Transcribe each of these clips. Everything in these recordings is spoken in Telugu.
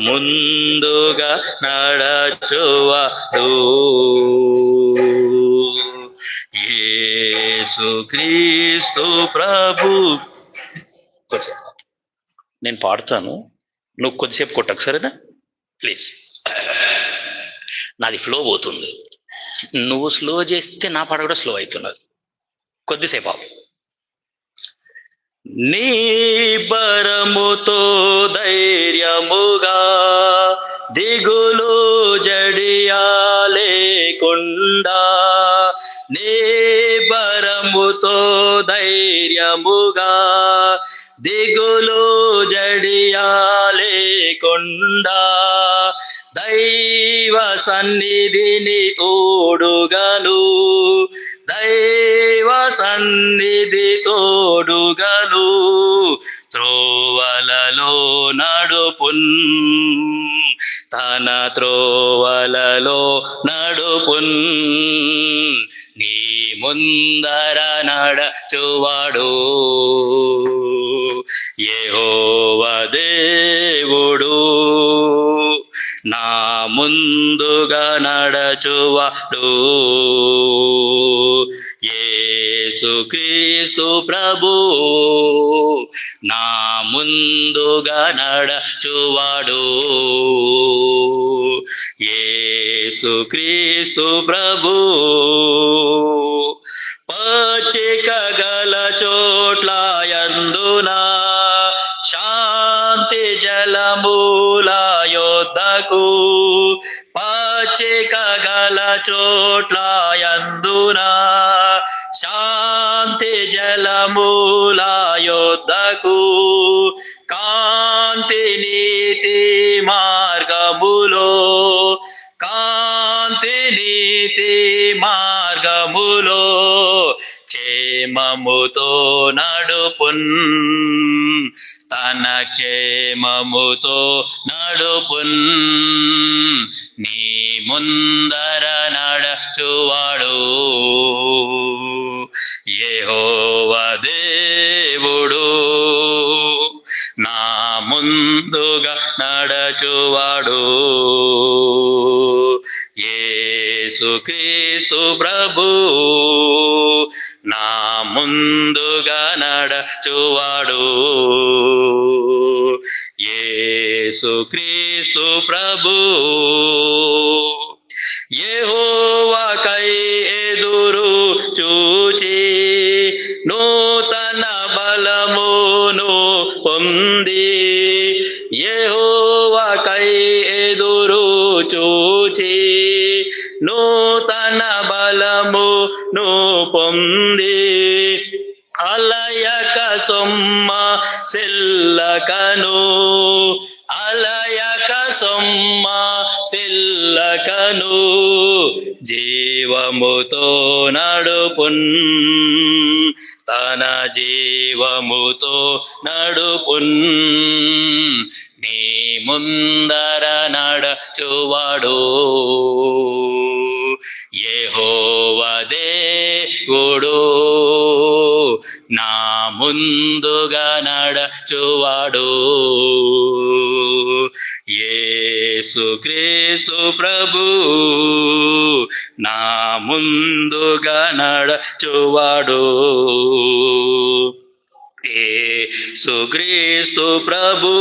ముందుగా నడచువాడు యేసుక్రీస్తు ప్రభు. కొద్దిసేపు నేను పాడుతాను, నువ్వు కొద్దిసేపు కొట్టకు, సరేనా? ప్లీజ్. నాది ఫ్లో పోతుంది, నువ్వు స్లో చేస్తే నా పాట కూడా స్లో అవుతున్నది. కొద్దిసేపు ఆపు. నీ బరముతో ధైర్యముగా దిగులు జడియాలేకుండా, నీ బరముతో ధైర్యముగా దిగులు జడియాలేకుండా, దైవ సన్నిధిని తోడుగను, దైవ సన్నిధి తోడుగను, త్రోవలలో నడుపున్, తన త్రోవలలో నడుపున్, నీ ముందర నడచువాడు యెహోవా దేవుడు, నా ముందుగా నడచువాడు యేసుక్రీస్తు ప్రభు, నా ముందుగా నడచువాడు యేసుక్రీస్తు ప్రభు. పచ్చిక గల చోట్ల యందున శాంతి జలమూల యొద్దకు, పచ్చిక గల చోట్ల యందున శాంతి జలమూల యొద్దకు, కాంతి నీతి మార్గములో, కాంతి నీతి మార్గములో క్షేమముతో నడుపున్, తన క్షేమముతో నడుపున్, నీ ముందర నడచువాడు యెహోవా దేవుడు, నా ముందుగా నడచువాడు యేసుక్రీస్తు ప్రభు, నా ముందుగా నడచువాడు యేసుక్రీస్తు ప్రభు. యెహోవాకై ఎదురు చూచి నూతన బలమును పొంది, యెహోవాకై ఎదురు చూచి నూతన బలమును పొంది, అలయక సొమ్మ సిల్లకను, అలయక సొమ్మ సిల్లకను, జీవముతో నడుపున్, తన జీవముతో నడుపున్, నీ ముందర నడచువాడు యెహోవా దేవుడు, నా ముందుగా నడచువాడు యేసుక్రీస్తు ప్రభు, నా ముందుగా నడచువాడు యేసుక్రీస్తు ప్రభు.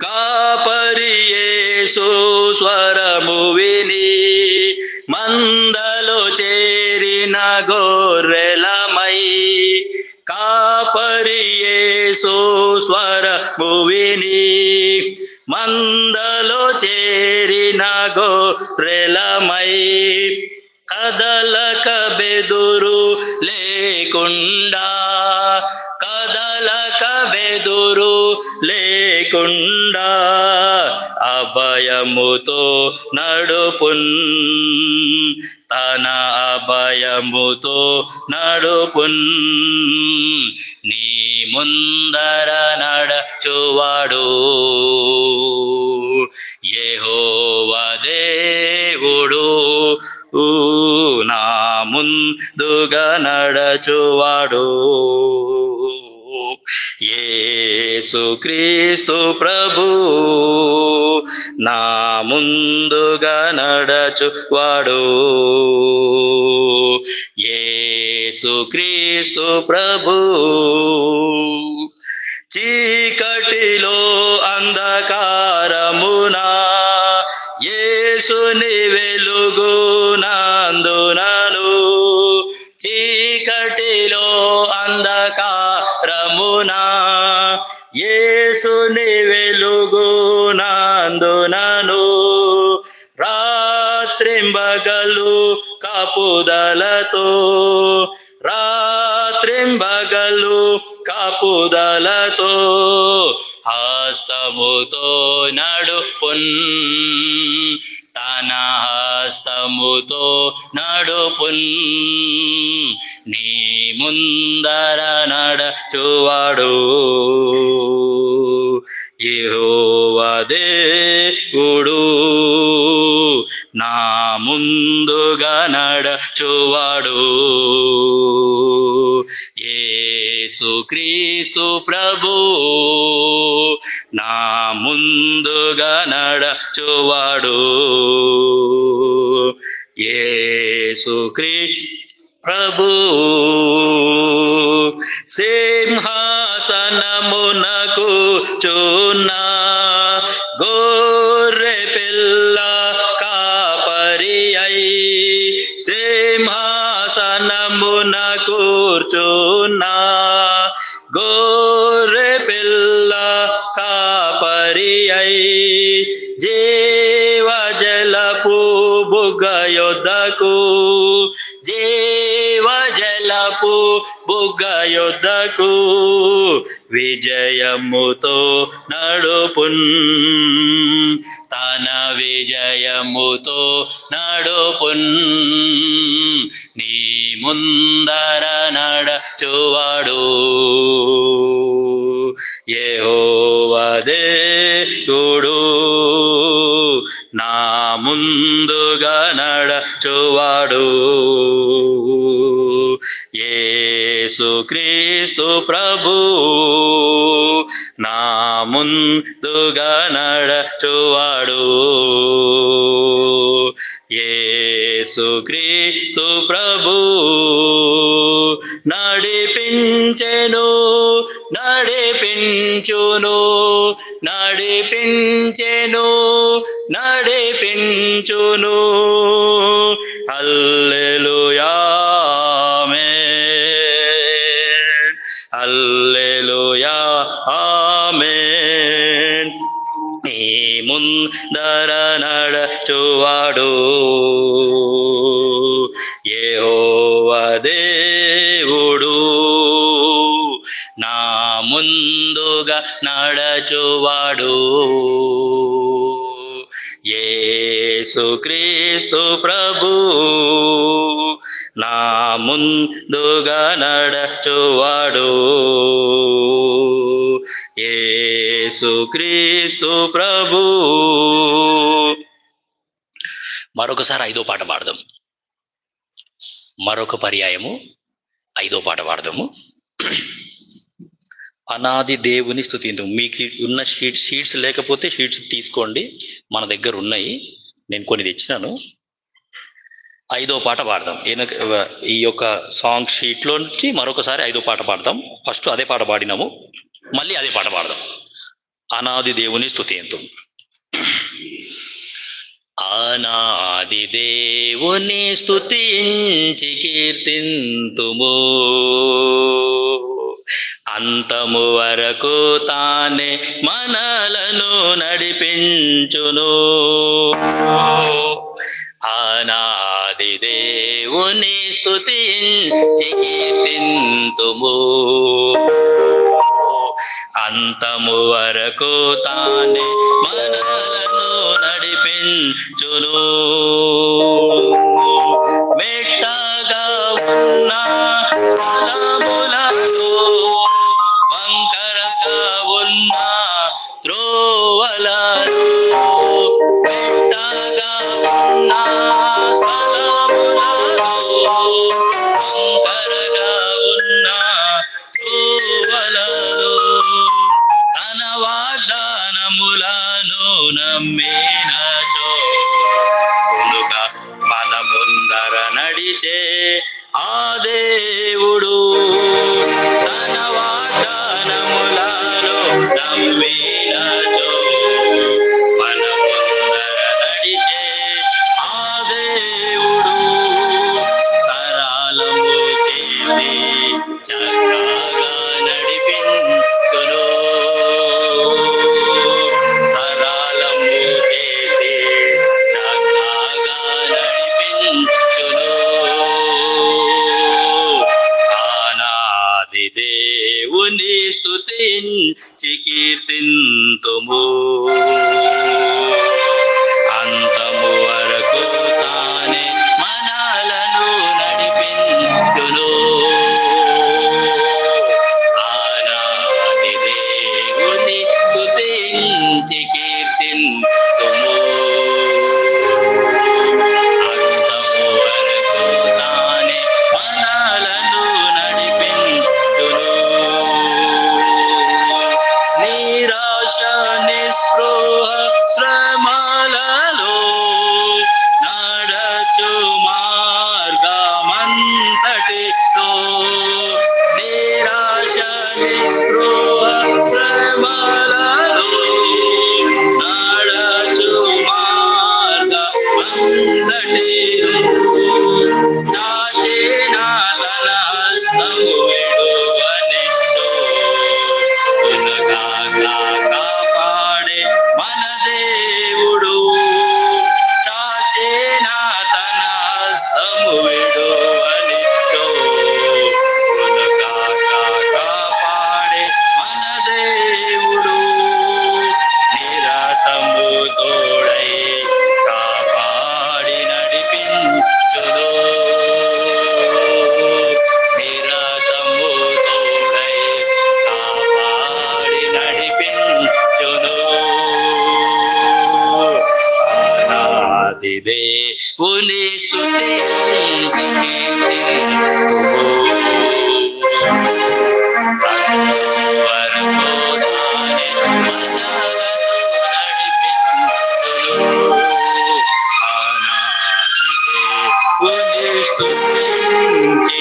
కాపరి యేసు స్వరము విని మందలో చేరిన గొర్రెలమై, కాపరి యేసు స్వరము విని మందలో చేరిన గొర్రెలమై, కదలక బెదురు లేకుండా, కదలక బెదురు లేకుండా, అభయముతో నడుపున్, తన అభయముతో నడుపున్, నీ ముందర నడచువాడు యెహోవా దేవుడు, నా ముందుగా నడచువాడు యేసుక్రీస్తు ప్రభు నా ముందుగా నడచువాడు. యేసుక్రీస్తు ప్రభు చీకటిలో అంధకారమునా యేసుని వెలుగు నందునను. చీకటిలో అంధకారమునా యేసుని వెలుగు నందునను. రాత్రింబగలు కాపుదలతో రాత్రింబగలు కాపుదలతో హస్తముతో నడుపున్ తన హస్తముతో నడుపున్ నీ ముందర నడచువాడు. యెహోవా దేవుడు నా ముందుగా నడచువాడు. యేసుక్రీస్తు ప్రభు నా ముందుగా నడచువాడు. యేసుక్రీస్తు ప్రభు సింహాసనమునకు కూర్చున్నా గొర్రె పిల్ల కాపరి అయి సింహాసనమునకు కూర్చున్నా గొర్రె పిల్ల కాపరి అయి జీవజలపు బుగ్గ యొద్దకు జీవజలపు బుగ్గ యొద్దకు విజయముతో నడుపున్ తన విజయముతో నడుపున్ నీ ముందర నడచువాడు. యెహోవా దేవుడు నా ముందుగా నడచువాడు. యేసుక్రీస్తు ప్రభు నా ముందుగా నడచువాడు. యేసుక్రీస్తు ప్రభు నడిపించెను నడిపించును నడిపించెను నడిపించును. హల్లెలూయా ఆమేన్ హల్లెలూయా ఆమేన్. నీ ముందర నడచువాడు. యెహోవా దేవుడు నా ముందుగా నడచువాడు. యేసుక్రీస్తు ప్రభు నా ముందుగా నడచువాడు. యేసుక్రీస్తు ప్రభు. మరొకసారి 5వ పాట పాడదాం. మరొక పర్యాయము 5వ పాట పాడదాము. అనాది దేవుని స్తుతింతుము. మీకు ఉన్న షీట్స్ లేకపోతే షీట్స్ తీసుకోండి, మన దగ్గర ఉన్నాయి, నేను కొన్ని తెచ్చినాను. 5వ పాట పాడదాం. ఈ యొక్క సాంగ్ షీట్లో నుంచి మరొకసారి 5వ పాట పాడదాం. ఫస్ట్ అదే పాట పాడినాము, మళ్ళీ అదే పాట పాడదాం. అనాది దేవుని స్తుతింతుము. అనాది దేవుని స్తుతించి కీర్తింతుము, అంతము వరకు తానే మనలను నడిపించును. అనాది దేవుని స్తుతించి కీర్తింతుము, అంతము వరకు తానే మనలను నడిపించును. మెట్టగా ఉన్న స్థలములలో వంకరగా ఉన్న త్రోవలలో, మెట్టగా ఉన్న స్థలములలో వంకరగా ఉన్న త్రోవలలో నమ్మినచో ముందుగా మన ముందర నడిచే ఆ దేవుడు తన వాగ్దానములలో నమ్మినచో మన ముందర నడిచే ఆ దేవుడు సరళము చేసి చక్కగా నడిపించును సరళము చేసి చక్కగా నడిపించును ఆనాది దేవుని స్తుతించి కీర్తింతుము అంతము వరకు తానే మనలను నడిపించును ఆనాది దేవుని స్తుతించి కీర్తింతుము అంతము వరకు తానే మనలను నడిపించును నిరాశ నిస్పృహ శ్రమలలో నడచు మార్గమంతటిలో నిరాశ నిస్పృహ శ్రమలలో నడచు మార్గమంతటిలో చాచిన తన హస్తము విడువనిచో పునగా కాపాడే మన దేవుడు చాచిన తన హస్తము విడువనిచో పునగా కాపాడే మన దేవుడు నిరతము తోడై కాపాడి నడిపించును నిరతము తోడై కాపాడి నడిపించును ఆనాది దేవుని స్తుతించి కీర్తింతుము వరకు తానే మనలను నడిపించును ఆనాది దేవుని స్తుతించి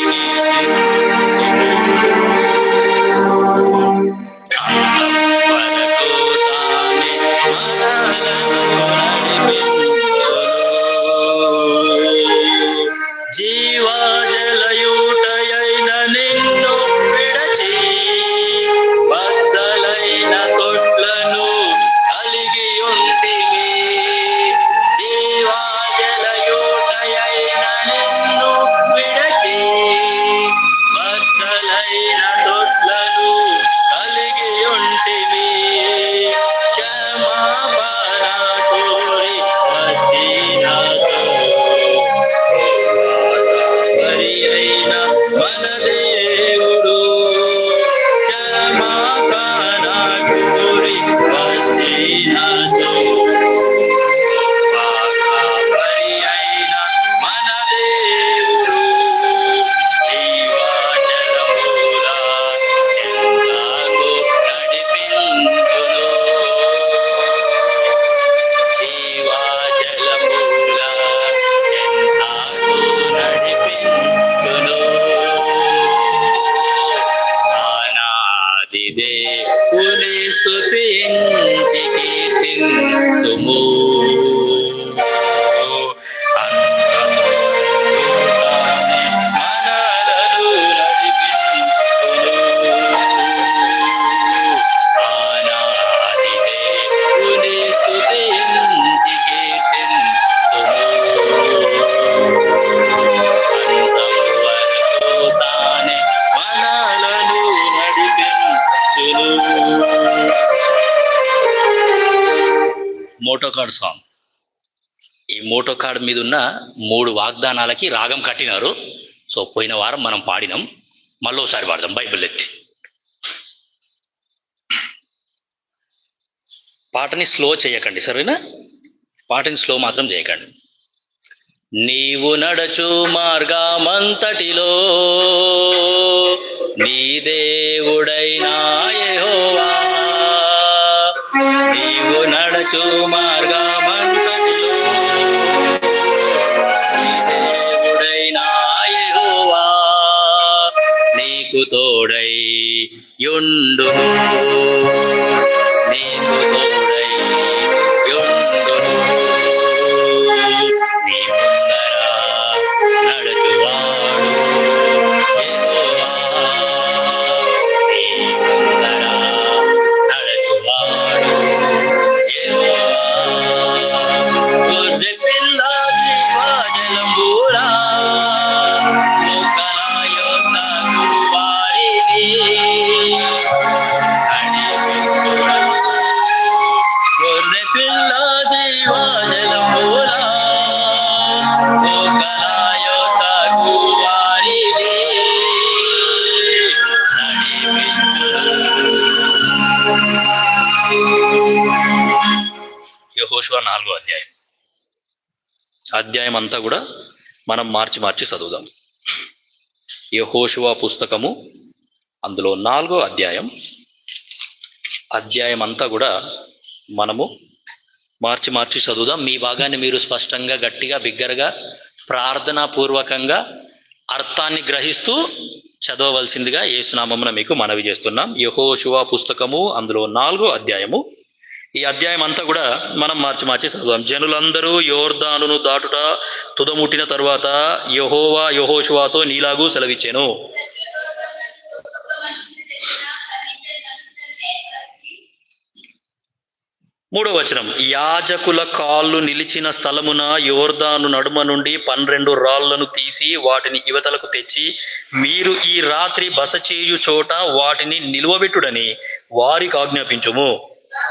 వరకు తానే మనలను నడిపించును జీవజలయూటయైన నిన్ను విడచి బద్దలైన కొట్లను కలిగి ఉంటివి జీవజలయూటయైన నిన్ను విడచి బద్దలైన కొట్లను కలిగి ఉంటివి క్షమాపణ కోరి వచ్చినచో మరి అయిన మన దేవుడు క్షమాపణ కోరి వచ్చినచో మరి అయిన మన దేవుడు జీవజలముల చెంతకు నడిపించును జీవజలముల చెంతకు నడిపించును ఆనాది దేవుని స్తుతించి కీర్తింతుము అంతము తానే మనలను నడిపించును ఆనాది దేవుని స్తుతించి కీర్తింతుము అంతము వరకు తానే మనలను నడిపించును మోటో కార్డ్ సాంగ్ ఈ మోటో కార్డ్ మీద ఉన్న 3 వాగ్దానాలకి రాగం కట్టినారు సో పోయిన వారం మనం పాడినాం మళ్ళీ ఒకసారి పాడదాం బైబిల్ ఎత్తి పాటని స్లో చేయకండి సరేనా పాటని స్లో మాత్రం చేయకండి నీవు నడచు మార్గమంతటిలో నీ దేవుడైన యెహోవా నీవు నడచు నడచు మార్గమంతటిలో నీ దేవుడైన యెహోవా నీకు తోడై యుండును, నీకు తోడై యుండును. నీ ముందర నడుచువాడు యెహోవా, నీ ముందర నడుచువాడు యెహోవా. గొర్రె పిల్ల జీవజలములా మొక్కల యొద్దకు వారిని నడిపించును. గొర్రె పిల్ల జీవజలములా మొక్కల యొద్దకు వారిని నడిపించును. యెహోషువ 4వ అధ్యాయం అంతా కూడా మనం మార్చి చదువుదాం. యెహోషువ పుస్తకము అందులో 4వ అధ్యాయం అంతా కూడా మనము మార్చి చదువుదాం. మీ భాగాన్ని మీరు స్పష్టంగా గట్టిగా బిగ్గరగా ప్రార్థనాపూర్వకంగా అర్థాన్ని గ్రహిస్తూ చదవవలసిందిగా యేసునామమున మీకు మనవి చేస్తున్నాం. యెహోషువ పుస్తకము అందులో 4వ అధ్యాయము. ఈ అధ్యాయం అంతా కూడా మనం మార్చి చదువుదాం. జనులందరూ యోర్దానును దాటుట తుదముట్టిన తరువాత యెహోవా యెహోషువతో నీలాగూ సెలవిచ్చెను. 3వ వచనం, యాజకుల కాళ్ళు నిలిచిన స్థలమున యోర్దాను నడుమ నుండి 12 రాళ్లను తీసి వాటిని ఇవతలకు తెచ్చి మీరు ఈ రాత్రి బస చేయు చోట వాటిని నిలువబెట్టుడని వారికి ఆజ్ఞాపించుము.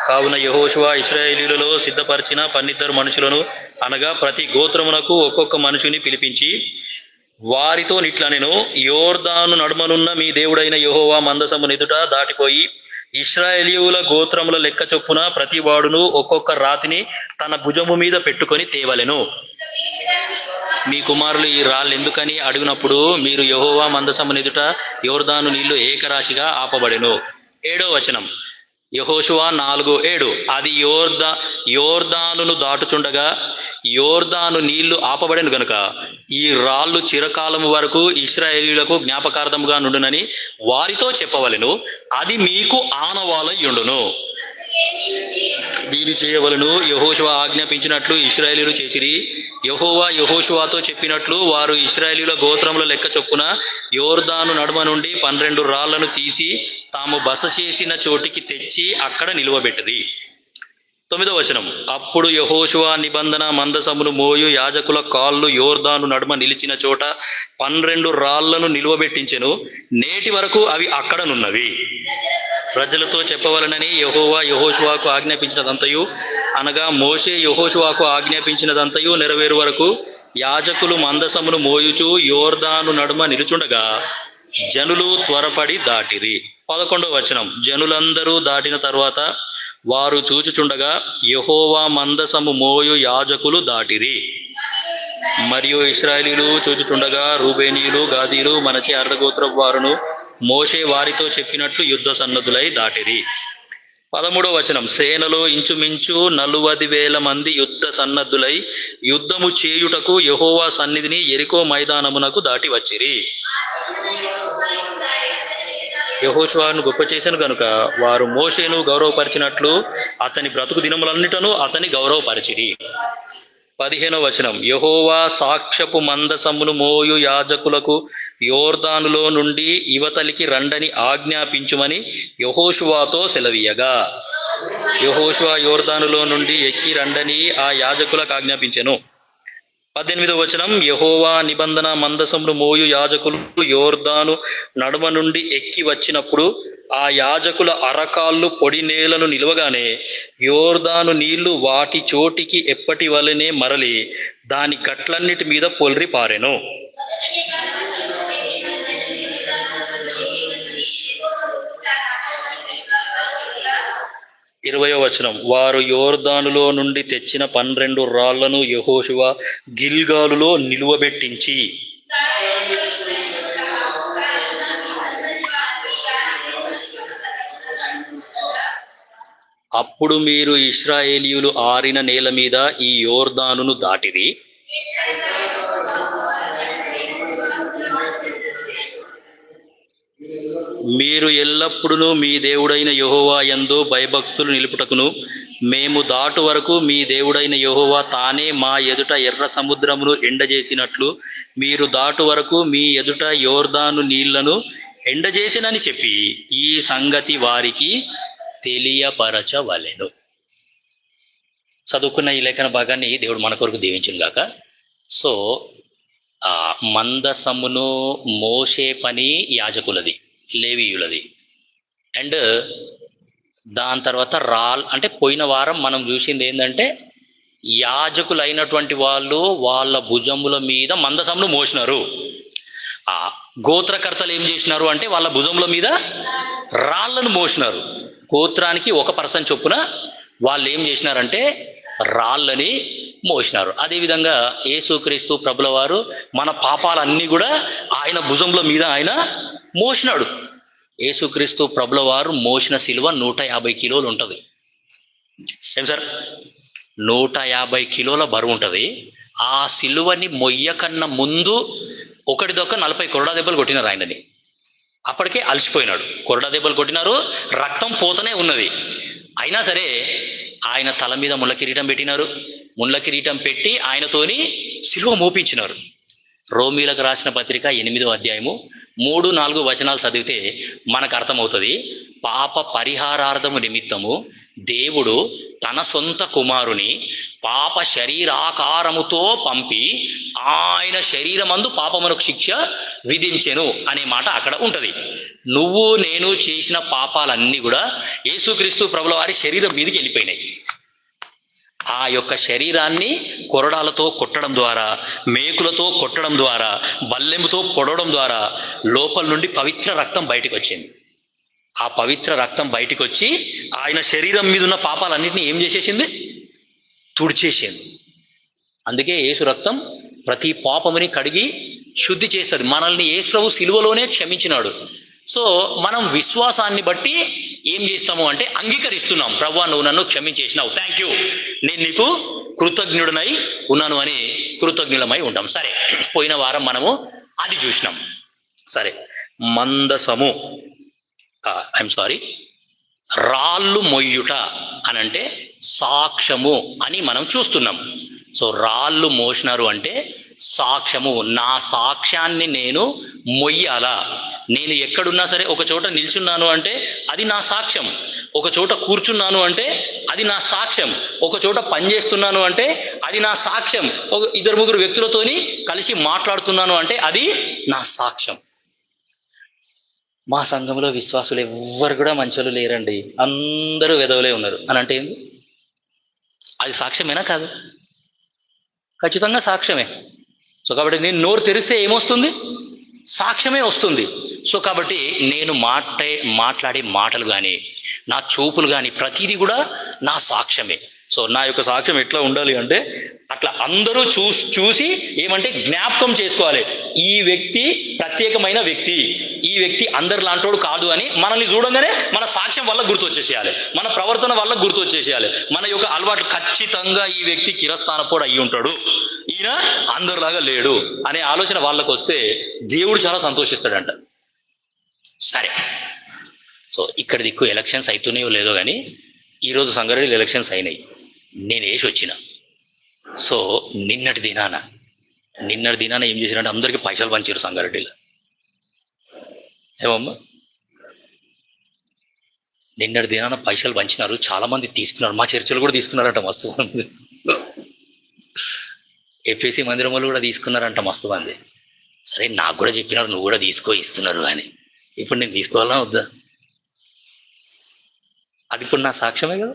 కావున యెహోషువ ఇశ్రాయేలీయులలో సిద్ధపరిచిన 12 మనుషులను అనగా ప్రతి గోత్రమునకు ఒక్కొక్క మనుషుని పిలిపించి వారితో నిట్లనెను, యోర్దాను నడుమనున్న మీ దేవుడైన యెహోవా మందసము ఎదుట దాటిపోయి ఇశ్రాయేలీయుల గోత్రముల లెక్క చొప్పున ప్రతి వాడును ఒక్కొక్క రాతిని తన భుజము మీద పెట్టుకొని తేవలెను. మీ కుమారులు ఈ రాళ్ళు ఎందుకని అడిగినప్పుడు మీరు యెహోవా మందసము ఎదుట యోర్దాను నీళ్లు ఏకరాశిగా ఆపబడెను. 7వ వచనం, యెహోషువ 4:7, అది యోర్దానును దాటుచుండగా యోర్దాను నీళ్లు ఆపబడెను గనుక ఈ రాళ్ళు చిరకాలము వరకు ఇశ్రాయేలీయులకు జ్ఞాపకార్థముగా నుండునని వారితో చెప్పవలెను. అది మీకు ఆనవాలై యుండును. దీని చేయవలను యెహోషువ ఆజ్ఞాపించినట్లు ఇశ్రాయేలీయులు చేసిరి. యెహోవా యెహోషువతో చెప్పినట్లు వారు ఇశ్రాయేలీయుల గోత్రముల లెక్క చొప్పున యోర్దాను నడుమ నుండి 12 రాళ్లను తీసి తాము బస చేసిన చోటికి తెచ్చి అక్కడ నిలువబెట్టిరి. 9వ వచనం, అప్పుడు యెహోషువ నిబంధన మందసమును మోయు యాజకుల కాళ్ళు యోర్దాను నడుమ నిలిచిన చోట 12 రాళ్లను నిలువబెట్టించెను. నేటి వరకు అవి అక్కడనున్నవి. ప్రజలతో చెప్పవలనని యెహోవా యెహోషువకు ఆజ్ఞాపించినదంతయు అనగా మోషే యెహోషువకు ఆజ్ఞాపించినదంతయు నెరవేరు వరకు యాజకులు మందసమును మోయుచు యోర్దాను నడుమ నిలుచుండగా జనులు త్వరపడి దాటిరి. 11వ వచనం, జనులందరూ దాటిన తర్వాత వారు చూచుచుండగా యెహోవా మందసము మోయు యాజకులు దాటిరి. మరియు ఇశ్రాయేలీయులు చూచుచుండగా రూబేనీయులు గాదీలు మనచి అర్ధగోత్రపు వారును మోషే వారితో చెప్పినట్లు యుద్ధ సన్నద్ధులై దాటిరి. 13వ వచనం, సేనలో ఇంచుమించు 40,000 మంది యుద్ధ సన్నద్ధులై యుద్ధము చేయుటకు యెహోవా సన్నిధిని యెరికో మైదానమునకు దాటి వచ్చిరి. యెహోషువను గొప్ప చేశాను గనుక వారు మోషేను గౌరవపరిచినట్లు అతని బ్రతుకు దినములన్నిటను అతని గౌరవపరిచిరి. 15వ వచనం, యెహోవా సాక్ష్యపు మందసమును మోయు యాజకులకు యోర్దానులో నుండి ఇవతలికి రండని ఆజ్ఞాపించుమని యెహోషువతో సెలవీయగా యెహోషువ యోర్దానులో నుండి ఎక్కి రండని ఆ యాజకులకు ఆజ్ఞాపించెను. 18వ వచనం, యెహోవా నిబంధన మందసమును మోయు యాజకులు యోర్దాను నడుమ నుండి ఎక్కి వచ్చినప్పుడు ఆ యాజకుల అరకాళ్ళు పొడి నేలను నిలవగానే యోర్దాను నీళ్లు వాటి చోటికి ఎప్పటి వలనే మరలి దాని గట్లన్నిటి మీద పొల్రి పారెను. 20వ వచనం, వారు యోర్దానులో నుండి తెచ్చిన 12 రాళ్లను యెహోషువ గిల్గాలులో నిలువబెట్టించి అప్పుడు మీరు ఇశ్రాయేలీయులు ఆరిన నేల మీద ఈ యోర్దానును దాటిరి. మీరు ఎల్లప్పుడూ మీ దేవుడైన యెహోవా యందు భయభక్తులు నిలుపుటకును, మేము దాటు వరకు మీ దేవుడైన యెహోవా తానే మా ఎదుట ఎర్ర సముద్రమును ఎండజేసినట్లు మీరు దాటు వరకు మీ ఎదుట యోర్దాను నీళ్లను ఎండజేసినని చెప్పి ఈ సంగతి వారికి తెలియపరచవలెను. చదువుకున్న ఈ లేఖన భాగాన్ని దేవుడు మన కొరకు దీవించును గాక. సో మందసమును మోసే పని యాజకులది, లేవీయులది. అండ్ దాని తర్వాత అంటే పోయిన వారం మనం చూసింది ఏంటంటే యాజకులైనటువంటి వాళ్ళు వాళ్ళ భుజముల మీద మందసమును మోసినారు. ఆ గోత్రకర్తలు ఏం చేసినారు అంటే వాళ్ళ భుజముల మీద రాళ్లను మోసినారు. గోత్రానికి ఒక పర్సన్ చొప్పున వాళ్ళు ఏం చేసినారంటే రాళ్ళని మోసినారు. అదేవిధంగా యేసుక్రీస్తు ప్రభుల వారు మన పాపాలన్నీ కూడా ఆయన భుజంల మీద ఆయన మోసినాడు. యేసుక్రీస్తు ప్రభుల వారు మోసిన సిలువ 150 కిలోలు ఉంటుంది. ఏం సార్, 150 కిలోల బరువు ఉంటుంది. ఆ సిలువని మొయ్యకన్నా ముందు ఒకటిదొక్క 40 కొరడా దెబ్బలు కొట్టినారు ఆయనని. అప్పటికే అలసిపోయినాడు. కొరడా దెబ్బలు కొట్టినారు, రక్తం పోతూనే ఉన్నది. అయినా సరే ఆయన తల మీద ముళ్ళ కిరీటం పెట్టినారు. ముళ్ళ కిరీటం పెట్టి ఆయనతోని సిలువ మోపించినారు. రోమీలకు రాసిన పత్రిక 8వ అధ్యాయము 3-4 వచనాలు చదివితే మనకు అర్థమవుతుంది. పాప పరిహారార్థము నిమిత్తము దేవుడు తన సొంత కుమారుని పాప శరీరాకారముతో పంపి ఆయన శరీరమందు పాపమునకు శిక్ష విధించెను అనే మాట అక్కడ ఉంటది. నువ్వు నేను చేసిన పాపాలన్నీ కూడా యేసుక్రీస్తు ప్రభుల వారి శరీరం మీదకి వెళ్ళిపోయినాయి. ఆ యొక్క శరీరాన్ని కొరడాలతో కొట్టడం ద్వారా, మేకులతో కొట్టడం ద్వారా, బల్లెముతో పొడవడం ద్వారా లోపల నుండి పవిత్ర రక్తం బయటకు వచ్చింది. ఆ పవిత్ర రక్తం బయటకు వచ్చి ఆయన శరీరం మీద ఉన్న పాపాలన్నింటినీ ఏం చేసేసింది? తుడిచేసింది. అందుకే యేసు రక్తం ప్రతి పాపముని కడిగి శుద్ధి చేస్తుంది. మనల్ని యేసు ప్రభు సిలువలోనే క్షమించినాడు. సో మనం విశ్వాసాన్ని బట్టి ఏం చేస్తాము అంటే అంగీకరిస్తున్నాం. ప్రభువా నువ్వు నన్ను క్షమించేసినావు, థ్యాంక్ యూ, నేను నీకు కృతజ్ఞుడనై ఉన్నాను అని కృతజ్ఞులమై ఉంటాం. సరే, పోయిన వారం మనము అది చూసినాం. సరే, మందసము రాళ్ళు మొయ్యుట అనంటే సాక్ష్యము అని మనం చూస్తున్నాం. సో రాళ్ళు మోసినారు అంటే సాక్ష్యము. నా సాక్ష్యాన్ని నేను మొయ్యాలా? నేను ఎక్కడున్నా సరే, ఒక చోట నిల్చున్నాను అంటే అది నా సాక్ష్యం, ఒక చోట కూర్చున్నాను అంటే అది నా సాక్ష్యం, ఒక చోట పనిచేస్తున్నాను అంటే అది నా సాక్ష్యం, ఒక 2-3 వ్యక్తులతోని కలిసి మాట్లాడుతున్నాను అంటే అది నా సాక్ష్యం. మా సంఘంలో విశ్వాసులు ఎవ్వరు కూడా మంచోళ్ళు లేరండి, అందరూ వెధవలే ఉన్నారు అని అంటే ఏంది? అది సాక్ష్యమేనా? కాదు, ఖచ్చితంగా సాక్ష్యమే. సో కాబట్టి నేను నోరు తెరిస్తే ఏమొస్తుంది? సాక్ష్యమే వస్తుంది. సో కాబట్టి నేను మాట్లాడే మాటలు కానీ, నా చూపులు కానీ, ప్రతిదీ కూడా నా సాక్ష్యమే. సో నా యొక్క సాక్ష్యం ఎట్లా ఉండాలి అంటే అట్లా అందరూ చూసి ఏమంటే జ్ఞాపకం చేసుకోవాలి, ఈ వ్యక్తి ప్రత్యేకమైన వ్యక్తి, ఈ వ్యక్తి అందరి లాంటోడు కాదు అని మనల్ని చూడంగానే మన సాక్ష్యం వల్ల గుర్తొచ్చేసేయాలి, మన ప్రవర్తన వల్ల గుర్తొచ్చేసేయాలి, మన యొక్క అలవాట్లు. ఖచ్చితంగా ఈ వ్యక్తి కిరస్థానపోడు అయ్యి ఉంటాడు, ఈయన అందరిలాగా లేడు అనే ఆలోచన వాళ్ళకు వస్తే దేవుడు చాలా సంతోషిస్తాడంట. సరే, సో ఇక్కడ దిక్కు ఎలక్షన్స్ అవుతున్నాయో లేదో కానీ ఈరోజు సంగారెడ్డిలో ఎలక్షన్స్ అయినాయి. నేను వేసి వచ్చిన. సో నిన్నటి దినాన ఏం చేశారంటే అందరికీ పైసలు పంచారు సంగారెడ్డిలో. ఏమమ్మా, నిన్నటి దినాన పైసలు పంచినారు, చాలా మంది తీసుకున్నారు. మా చర్చలు కూడా తీసుకున్నారంట మస్తు మంది, ఎఫ్ఎసి మందిరం వాళ్ళు కూడా తీసుకున్నారంట మస్తు మంది. సరే, నాకు కూడా చెప్పినారు నువ్వు కూడా తీసుకో, ఇస్తున్నారు కానీ ఇప్పుడు నేను తీసుకోవాలన్నా వద్దా? అది ఇప్పుడు నా సాక్ష్యమే కదా.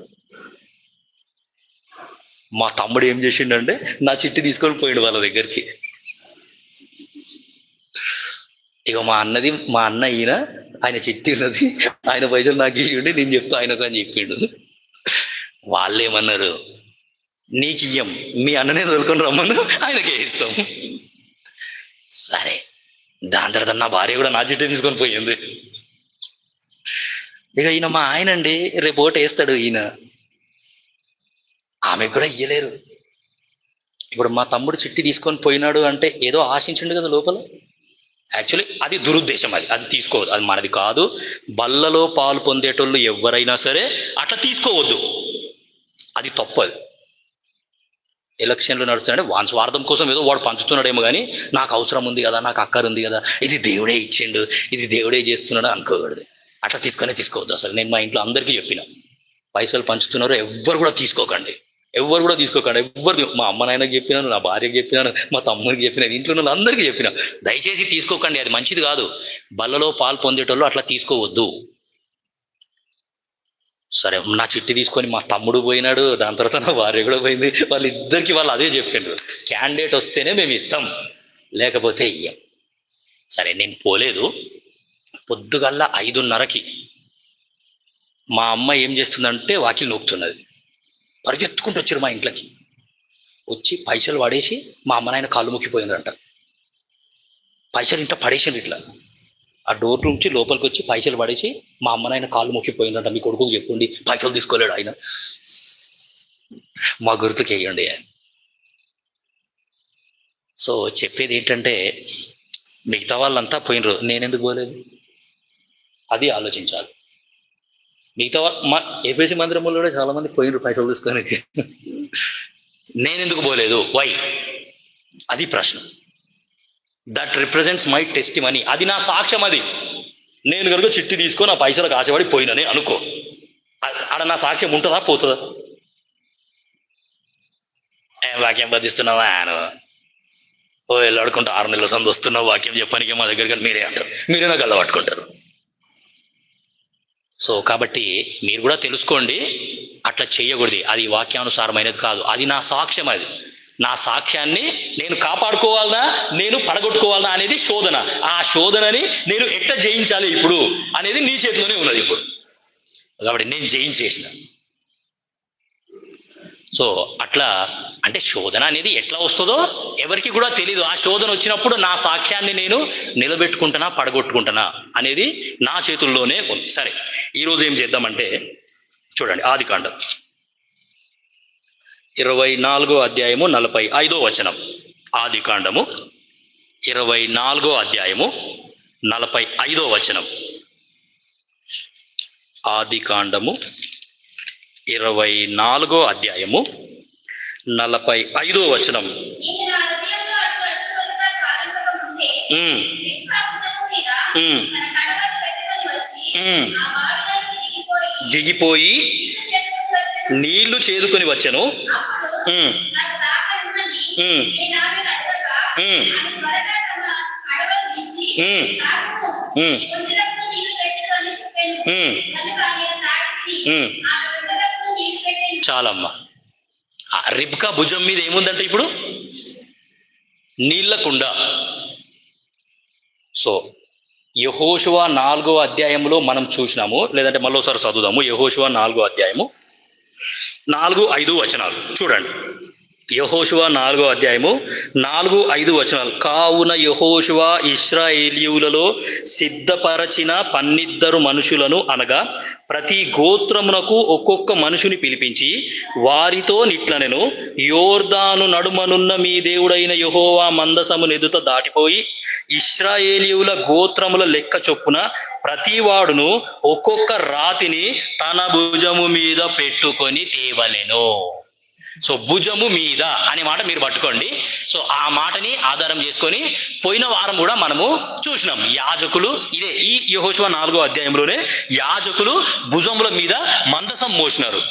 మా తమ్ముడు ఏం చేసిండంటే నా చిట్టి తీసుకొని పోయాడు వాళ్ళ దగ్గరికి. ఇక మా అన్న ఆయన చిట్టి ఉన్నది, ఆయన పైసలు నాకు ఇవ్వండి, నేను చెప్తా ఆయనకు అని చెప్పిండు. వాళ్ళు ఏమన్నారు, నీకు ఇయ్యం, మీ అన్ననే తోలుకొని రమ్మను, ఆయనకే ఇస్తాం. సరే, దాని తర్వాత నా భార్య కూడా నా చిట్టి తీసుకొని పోయింది. ఇక ఈయన మా ఆయనండి, రేపు ఓటు వేస్తాడు ఈయన. ఆమెకు కూడా ఇయ్యలేరు. ఇప్పుడు మా తమ్ముడు చిట్టి తీసుకొని పోయినాడు అంటే ఏదో ఆశించిండు కదా లోపల. యాక్చువల్లీ అది దురుద్దేశం, అది తీసుకోవద్దు, అది మనది కాదు. బల్లలో పాలు పొందేటోళ్ళు ఎవరైనా సరే అట్లా తీసుకోవద్దు, అది తప్పదు. ఎలక్షన్లు నడుస్తున్నాడే వాని స్వార్థం కోసం ఏదో వాడు పంచుతున్నాడేమో కానీ నాకు అవసరం ఉంది కదా, నాకు అక్కర ఉంది కదా, ఇది దేవుడే ఇచ్చిండు, ఇది దేవుడే చేస్తున్నాడు అనుకోకూడదు. అట్లా తీసుకోవద్దు అసలు. నేను మా ఇంట్లో అందరికీ చెప్పిన, పైసలు పంచుతున్నారు ఎవ్వరు కూడా తీసుకోకండి, ఎవ్వరు. మా అమ్మ నాయనకి చెప్పినాను, నా భార్యకి చెప్పినాను, మా తమ్ముడికి చెప్పినాను, ఇంట్లో ఉన్న అందరికీ చెప్పినా, దయచేసి తీసుకోకండి, అది మంచిది కాదు. బల్లలో పాలు పొందేటోళ్ళు అట్లా తీసుకోవద్దు. సరే, నా చిట్టి తీసుకొని మా తమ్ముడు పోయినాడు, దాని తర్వాత నా భార్య కూడా పోయింది, వాళ్ళిద్దరికి వాళ్ళు అదే చెప్పిండ్రు, క్యాండిడేట్ వస్తేనే మేము ఇస్తాం, లేకపోతే ఇయ్యం. సరే, నేను పోలేదు. పొద్దుగల్లా 5:30కి మా అమ్మ ఏం చేస్తుందంటే వాకిలి నొక్కుతున్నది. పరిగెత్తుకుంటూ వచ్చారు మా ఇంట్లోకి, వచ్చి పైసలు పడేసి మా అమ్మ నాయన కాళ్ళు మొక్కిపోయిందంట. పైసలు ఇంట్లో పడేసిండ్రు, ఇట్లా ఆ డోర్ నుంచి లోపలికి వచ్చి పైసలు పడేసి మా అమ్మ నాయన కాళ్ళు మొక్కిపోయిందంట. మీ కొడుకుకి చెప్పండి, పైసలు తీసుకోలేడు ఆయన, మా గుర్తుకి వేయండి. సో చెప్పేది ఏంటంటే, మిగతా వాళ్ళంతా పోయినరు, నేనెందుకు పోలేదు, అది ఆలోచించాలి. మిగతా మా ఏపీసీ మందిరంలో కూడా చాలా మంది పోయినరు పైసలు తీసుకొని, నేనెందుకు పోలేదు, వై, అది ప్రశ్న. దట్ రిప్రజెంట్స్ మై టెస్టిమనీ, అది నా సాక్ష్యం. అది నేను కనుక చిట్టి తీసుకొని ఆ పైసలకు ఆశపడి పోయినని అనుకో, ఆడ నా సాక్ష్యం ఉంటుందా పోతుందా? వాక్యం బదిస్తున్నావా ఆయన, ఓ వెళ్ళాడుకుంటా 6 నెలల సంది వస్తున్నావు వాక్యం చెప్పానికి మా దగ్గర, కానీ మీరే అంటారు, మీరే నాకు అల్ల పట్టుకుంటారు. సో కాబట్టి మీరు కూడా తెలుసుకోండి, అట్లా చేయకూడదు, అది వాక్యానుసారమైనది కాదు, అది నా సాక్ష్యం. అది నా సాక్ష్యాన్ని నేను కాపాడుకోవాలనా, నేను పడగొట్టుకోవాలనా అనేది శోధన. ఆ శోధనని నేను ఎట్లా జయించాలి ఇప్పుడు అనేది నీ చేతిలోనే ఉన్నది ఇప్పుడు. కాబట్టి నేను జయించేసిన. సో అట్లా అంటే శోధన అనేది ఎట్లా వస్తుందో ఎవరికి కూడా తెలీదు. ఆ శోధన వచ్చినప్పుడు నా సాక్ష్యాన్ని నేను నిలబెట్టుకుంటున్నా పడగొట్టుకుంటున్నా అనేది నా చేతుల్లోనే ఉంది. సరే, ఈరోజు ఏం చేద్దామంటే చూడండి, ఆదికాండం 24:45. ఆదికాండము 24:45. ఆదికాండము 24:45. దిగిపోయి నీళ్లు చేదుకొని వచ్చెను. చాలమ్మా. రిబ్కా భుజం మీద ఏముందంటే ఇప్పుడు నీళ్ల కుండ. సో యెహోషువ 4వ అధ్యాయంలో మనం చూసినాము, లేదంటే మళ్ళీసారి చదువుదాము. యెహోషువ 4వ అధ్యాయము 4-5 చూడండి. యెహోషువ 4వ అధ్యాయము 4-5. కావున యెహోషువ ఇశ్రాయేలీయులలో సిద్ధపరచిన 12 మనుషులను, అనగా ప్రతి గోత్రమునకు ఒక్కొక్క మనుషుని పిలిపించి వారితో నిట్లనెను, యోర్దాను నడుమనున్న మీ దేవుడైన యెహోవా మందసము నెదుట దాటిపోయి ఇశ్రాయేలీయుల గోత్రముల లెక్క చొప్పున ప్రతివాడును ఒక్కొక్క రాతిని తన భుజము మీద పెట్టుకొని తేవలెను. సో భుజము మీద అనే మాట మీరు పట్టుకోండి. సో ఆ మాటని ఆధారం చేసుకొని పోయిన వారం కూడా మనము చూసినాం. యాజకులు ఇదే ఈ యెహోషువ 4వ అధ్యాయంలోనే యాజకులు భుజముల మీద మందసం మోసినారు.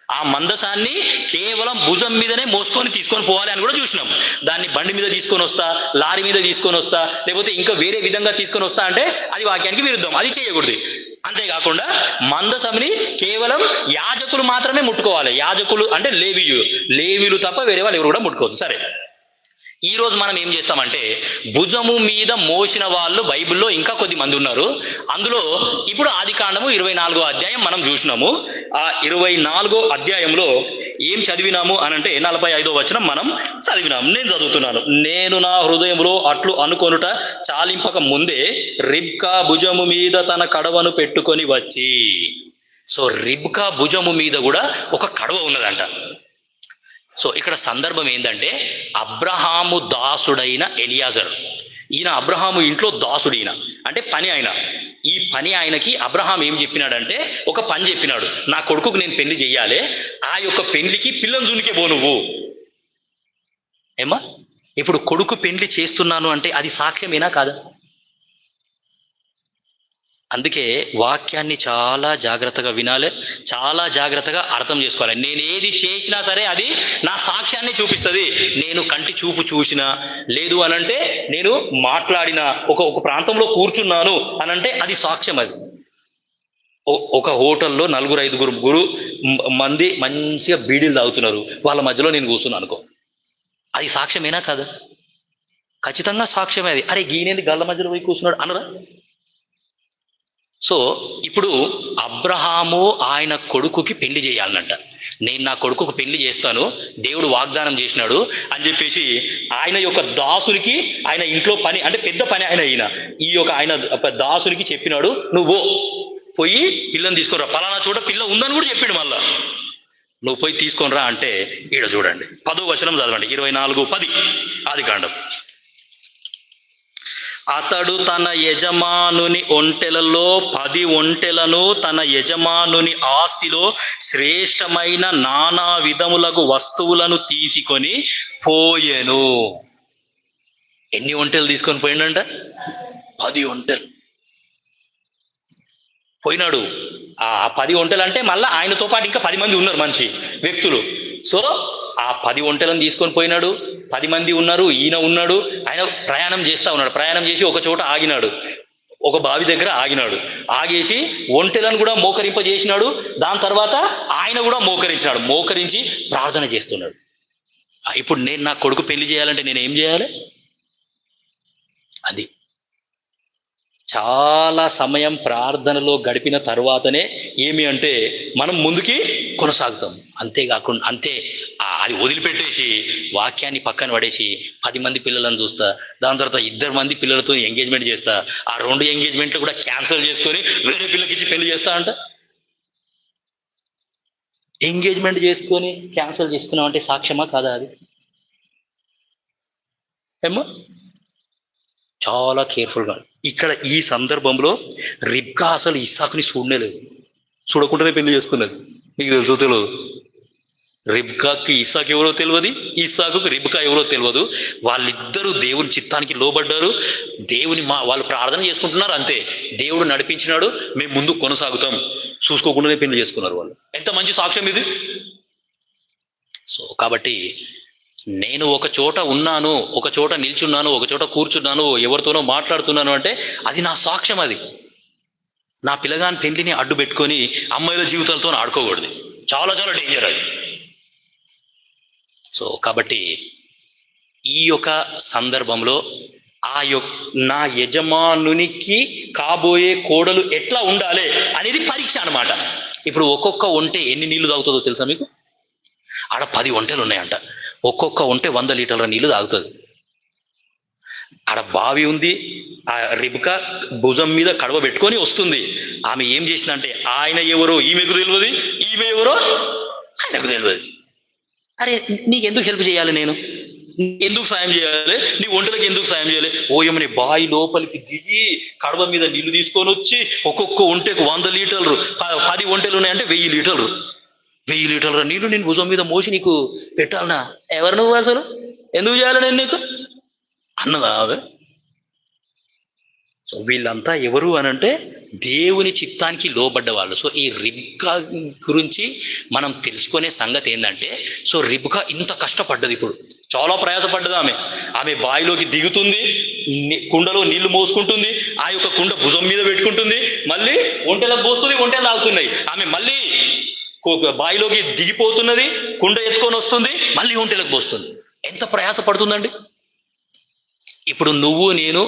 ఆ మందసాన్ని కేవలం భుజం మీదనే మోసుకొని తీసుకొని పోవాలి అని కూడా చూసినాం. దాన్ని బండి మీద తీసుకొని వస్తా, లారీ మీద తీసుకొని వస్తా, లేకపోతే ఇంకా వేరే విధంగా తీసుకొని వస్తా అంటే అది వాక్యానికి విరుద్ధం, అది చేయకూడదు. అంతేకాకుండా మందసంని కేవలం యాజకులు మాత్రమే ముట్టుకోవాలి. యాజకులు అంటే లేవీయులు తప్ప వేరే వాళ్ళు ఎవరు కూడా ముట్టుకోవద్దు. సరే, ఈ రోజు మనం ఏం చేస్తామంటే భుజము మీద మోసిన వాళ్ళు బైబిల్లో ఇంకా కొద్ది మంది ఉన్నారు. అందులో ఇప్పుడు ఆదికాండము 24వ అధ్యాయం మనం చూసినాము. ఆ 24వ అధ్యాయంలో ఏం చదివినాము అనంటే 45వ మనం చదివినాము. నేను చదువుతున్నాను. నేను నా హృదయంలో అట్లు అనుకొనుట చాలింపక ముందే రిబ్కా భుజము మీద తన కడవను పెట్టుకొని వచ్చి. సో రిబ్కా భుజము మీద కూడా ఒక కడవ ఉన్నదంట. సో ఇక్కడ సందర్భం ఏంటంటే అబ్రహాము దాసుడైన ఎలియాజరు, ఈయన అబ్రహాము ఇంట్లో దాసుడు, ఈయన అంటే పని ఆయన. ఈ పని ఆయనకి అబ్రహాం ఏం చెప్పినాడంటే ఒక పని చెప్పినాడు, నా కొడుకుకు నేను పెళ్లి చెయ్యాలి, ఆ యొక్క పెళ్లికి పిల్లని జునికే పో నువ్వు. ఏమా ఇప్పుడు కొడుకు పెళ్లి చేస్తున్నాను అంటే అది సాక్ష్యమేనా కాదా? అందుకే వాక్యాన్ని చాలా జాగ్రత్తగా వినాలి, చాలా జాగ్రత్తగా అర్థం చేసుకోవాలి. నేను ఏది చేసినా సరే అది నా సాక్ష్యాన్ని చూపిస్తుంది. నేను కంటి చూపు చూసినా, లేదు అనంటే నేను మాట్లాడిన ఒక ప్రాంతంలో కూర్చున్నాను అనంటే అది సాక్ష్యం. అది ఒక హోటల్లో 4-5 మంది మంచిగా బీడీలు తాగుతున్నారు, వాళ్ళ మధ్యలో నేను కూర్చున్నాను అనుకో, అది సాక్ష్యమేనా కాదా? ఖచ్చితంగా సాక్ష్యమే అది. అరే గీనేది గళ్ళ మధ్యలో పోయి కూర్చున్నాడు అనరా? సో ఇప్పుడు అబ్రహాము ఆయన కొడుకుకి పెళ్లి చేయాలనంట. నేను నా కొడుకుకు పెళ్లి చేస్తాను, దేవుడు వాగ్దానం చేసినాడు అని చెప్పేసి ఆయన యొక్క దాసునికి, ఆయన ఇంట్లో పని అంటే పెద్ద పని ఆయన ఈ యొక్క ఆయన దాసునికి చెప్పినాడు, నువ్వు పోయి పిల్లని తీసుకురా, పలానా చోట పిల్ల ఉందని కూడా చెప్పాడు. మళ్ళా నువ్వు పోయి తీసుకొనిరా అంటే ఈడ చూడండి 10వ వచనం చదవండి, 24:10 ఆదికాండం. అతడు తన యజమానుని ఒంటెలలో 10 ఒంటెలను తన యజమానుని ఆస్తిలో శ్రేష్టమైన నానా విధములకు వస్తువులను తీసుకొని పోయెను. ఎన్ని ఒంటెలు తీసుకొని పోయిండంట? 10 ఒంటెలు పోయినాడు. ఆ 10 ఒంటెలు అంటే మళ్ళీ ఆయనతో పాటు ఇంకా 10 మంది ఉన్నారు మనిషి వ్యక్తులు. సో ఆ 10 ఒంటెలను తీసుకొని పోయినాడు, 10 మంది ఉన్నారు, ఈయన ఉన్నాడు. ఆయన ప్రయాణం చేస్తా ఉన్నాడు. ప్రయాణం చేసి ఒక చోట ఆగినాడు, ఒక బావి దగ్గర ఆగినాడు. ఆగేసి ఒంటెలను కూడా మోకరింపజేసినాడు. దాని తర్వాత ఆయన కూడా మోకరించినాడు, మోకరించి ప్రార్థన చేస్తున్నాడు. ఇప్పుడు నేను నా కొడుకు పెళ్లి చేయాలంటే నేను ఏం చేయాలి? అది చాలా సమయం ప్రార్థనలో గడిపిన తర్వాతనే ఏమి అంటే మనం ముందుకి కొనసాగుతాం. అంతేకాకుండా అది వదిలిపెట్టేసి వాక్యాన్ని పక్కన పడేసి 10 మంది పిల్లలను చూస్తా, దాని తర్వాత 2 మంది పిల్లలతో ఎంగేజ్మెంట్ చేస్తా, ఆ 2 ఎంగేజ్మెంట్లు కూడా క్యాన్సిల్ చేసుకొని వేరే పిల్లకిచ్చి పెళ్లి చేస్తా అంట. ఎంగేజ్మెంట్ చేసుకొని క్యాన్సిల్ చేసుకున్నాం అంటే సాక్ష్యమా కాదా? అది ఏమో చాలా కేర్ఫుల్గా. ఇక్కడ ఈ సందర్భంలో రిబ్కా అసలు ఇస్సాకుని చూడలేదు, చూడకుండానే పెళ్లి చేసుకున్నది. మీకు తెలుసో తెలియదు? రిబ్కాకి ఇస్సాకు ఎవరో తెలియదు, ఇస్సాకుకి రిబ్కా ఎవరో తెలియదు. వాళ్ళిద్దరూ దేవుని చిత్తానికి లోబడ్డారు. వాళ్ళు ప్రార్థన చేసుకుంటున్నారు అంతే. దేవుడు నడిపించినాడు, మేము ముందు కొనసాగుతాం, చూసుకోకుండానే పెళ్లి చేసుకున్నారు వాళ్ళు. ఎంత మంచి సాక్ష్యం ఇది! సో కాబట్టి నేను ఒక చోట ఉన్నాను, ఒక చోట నిల్చున్నాను, ఒక చోట కూర్చున్నాను, ఎవరితోనో మాట్లాడుతున్నాను అంటే అది నా సాక్ష్యం. అది నా పిల్లగాని పెళ్లిని అడ్డు పెట్టుకొని అమ్మాయిల జీవితాలతో ఆడుకోకూడదు. చాలా చాలా డేంజర్ అది. సో కాబట్టి ఈ యొక్క సందర్భంలో నా యజమానునికి కాబోయే కోడలు ఎట్లా ఉండాలి అనేది పరీక్ష అన్నమాట. ఇప్పుడు ఒక్కొక్క ఒంటె ఎన్ని నీళ్లు తాగుతుందో తెలుసా మీకు? ఆడ 10 ఒంటెలు ఉన్నాయంట. ఒక్కొక్క ఒంటె 100 లీటర్ల నీళ్లు తాగుతుంది. ఆడ బావి ఉంది. ఆ రిబ్కా భుజం మీద కడవ పెట్టుకొని వస్తుంది. ఆమె ఏం చేసిందంటే ఆయన ఎవరో ఈమెకు తెలియదు, ఈమె ఎవరో ఆయనకు తెలియదు. అరే నీకెందుకు హెల్ప్ చేయాలి, నేను ఎందుకు సాయం చేయాలి, నీ ఒంటెలకు ఎందుకు సాయం చేయాలి? ఓయమని బావి లోపలికి దిగి కడవ మీద నీళ్లు తీసుకొని వచ్చి ఒక్కొక్క ఒంటెకు 100 లీటర్లు, 10 ఒంటెలు ఉన్నాయంటే 1000 లీటర్లు, 1000 లీటర్ల నీళ్లు నేను భుజం మీద మోసి నీకు పెట్టాలనా? ఎవరు నువ్వు అసలు? ఎందుకు చేయాలి నేను నీకు అన్నదా? సో వీళ్ళంతా ఎవరు అనంటే దేవుని చిత్తానికి లోబడ్డ వాళ్ళు. సో ఈ రిబ్కా గురించి మనం తెలుసుకునే సంగతి ఏంటంటే, సో రిబ్కా ఇంత కష్టపడ్డది, ఇప్పుడు చాలా ప్రయాసపడ్డది. ఆమె బావిలోకి దిగుతుంది, కుండలో నీళ్లు మోసుకుంటుంది, ఆ యొక్క కుండ భుజం మీద పెట్టుకుంటుంది, మళ్ళీ ఒంటెలకు పోస్తుంది, ఒంటెలు తాగుతున్నాయి. ఆమె మళ్ళీ బావిలోకి దిగిపోతున్నది, కుండ ఎత్తుకొని వస్తుంది, మళ్ళీ ఒంటెలకు పోస్తుంది. ఎంత ప్రయాస పడుతుందండి! ఇప్పుడు నువ్వు నేను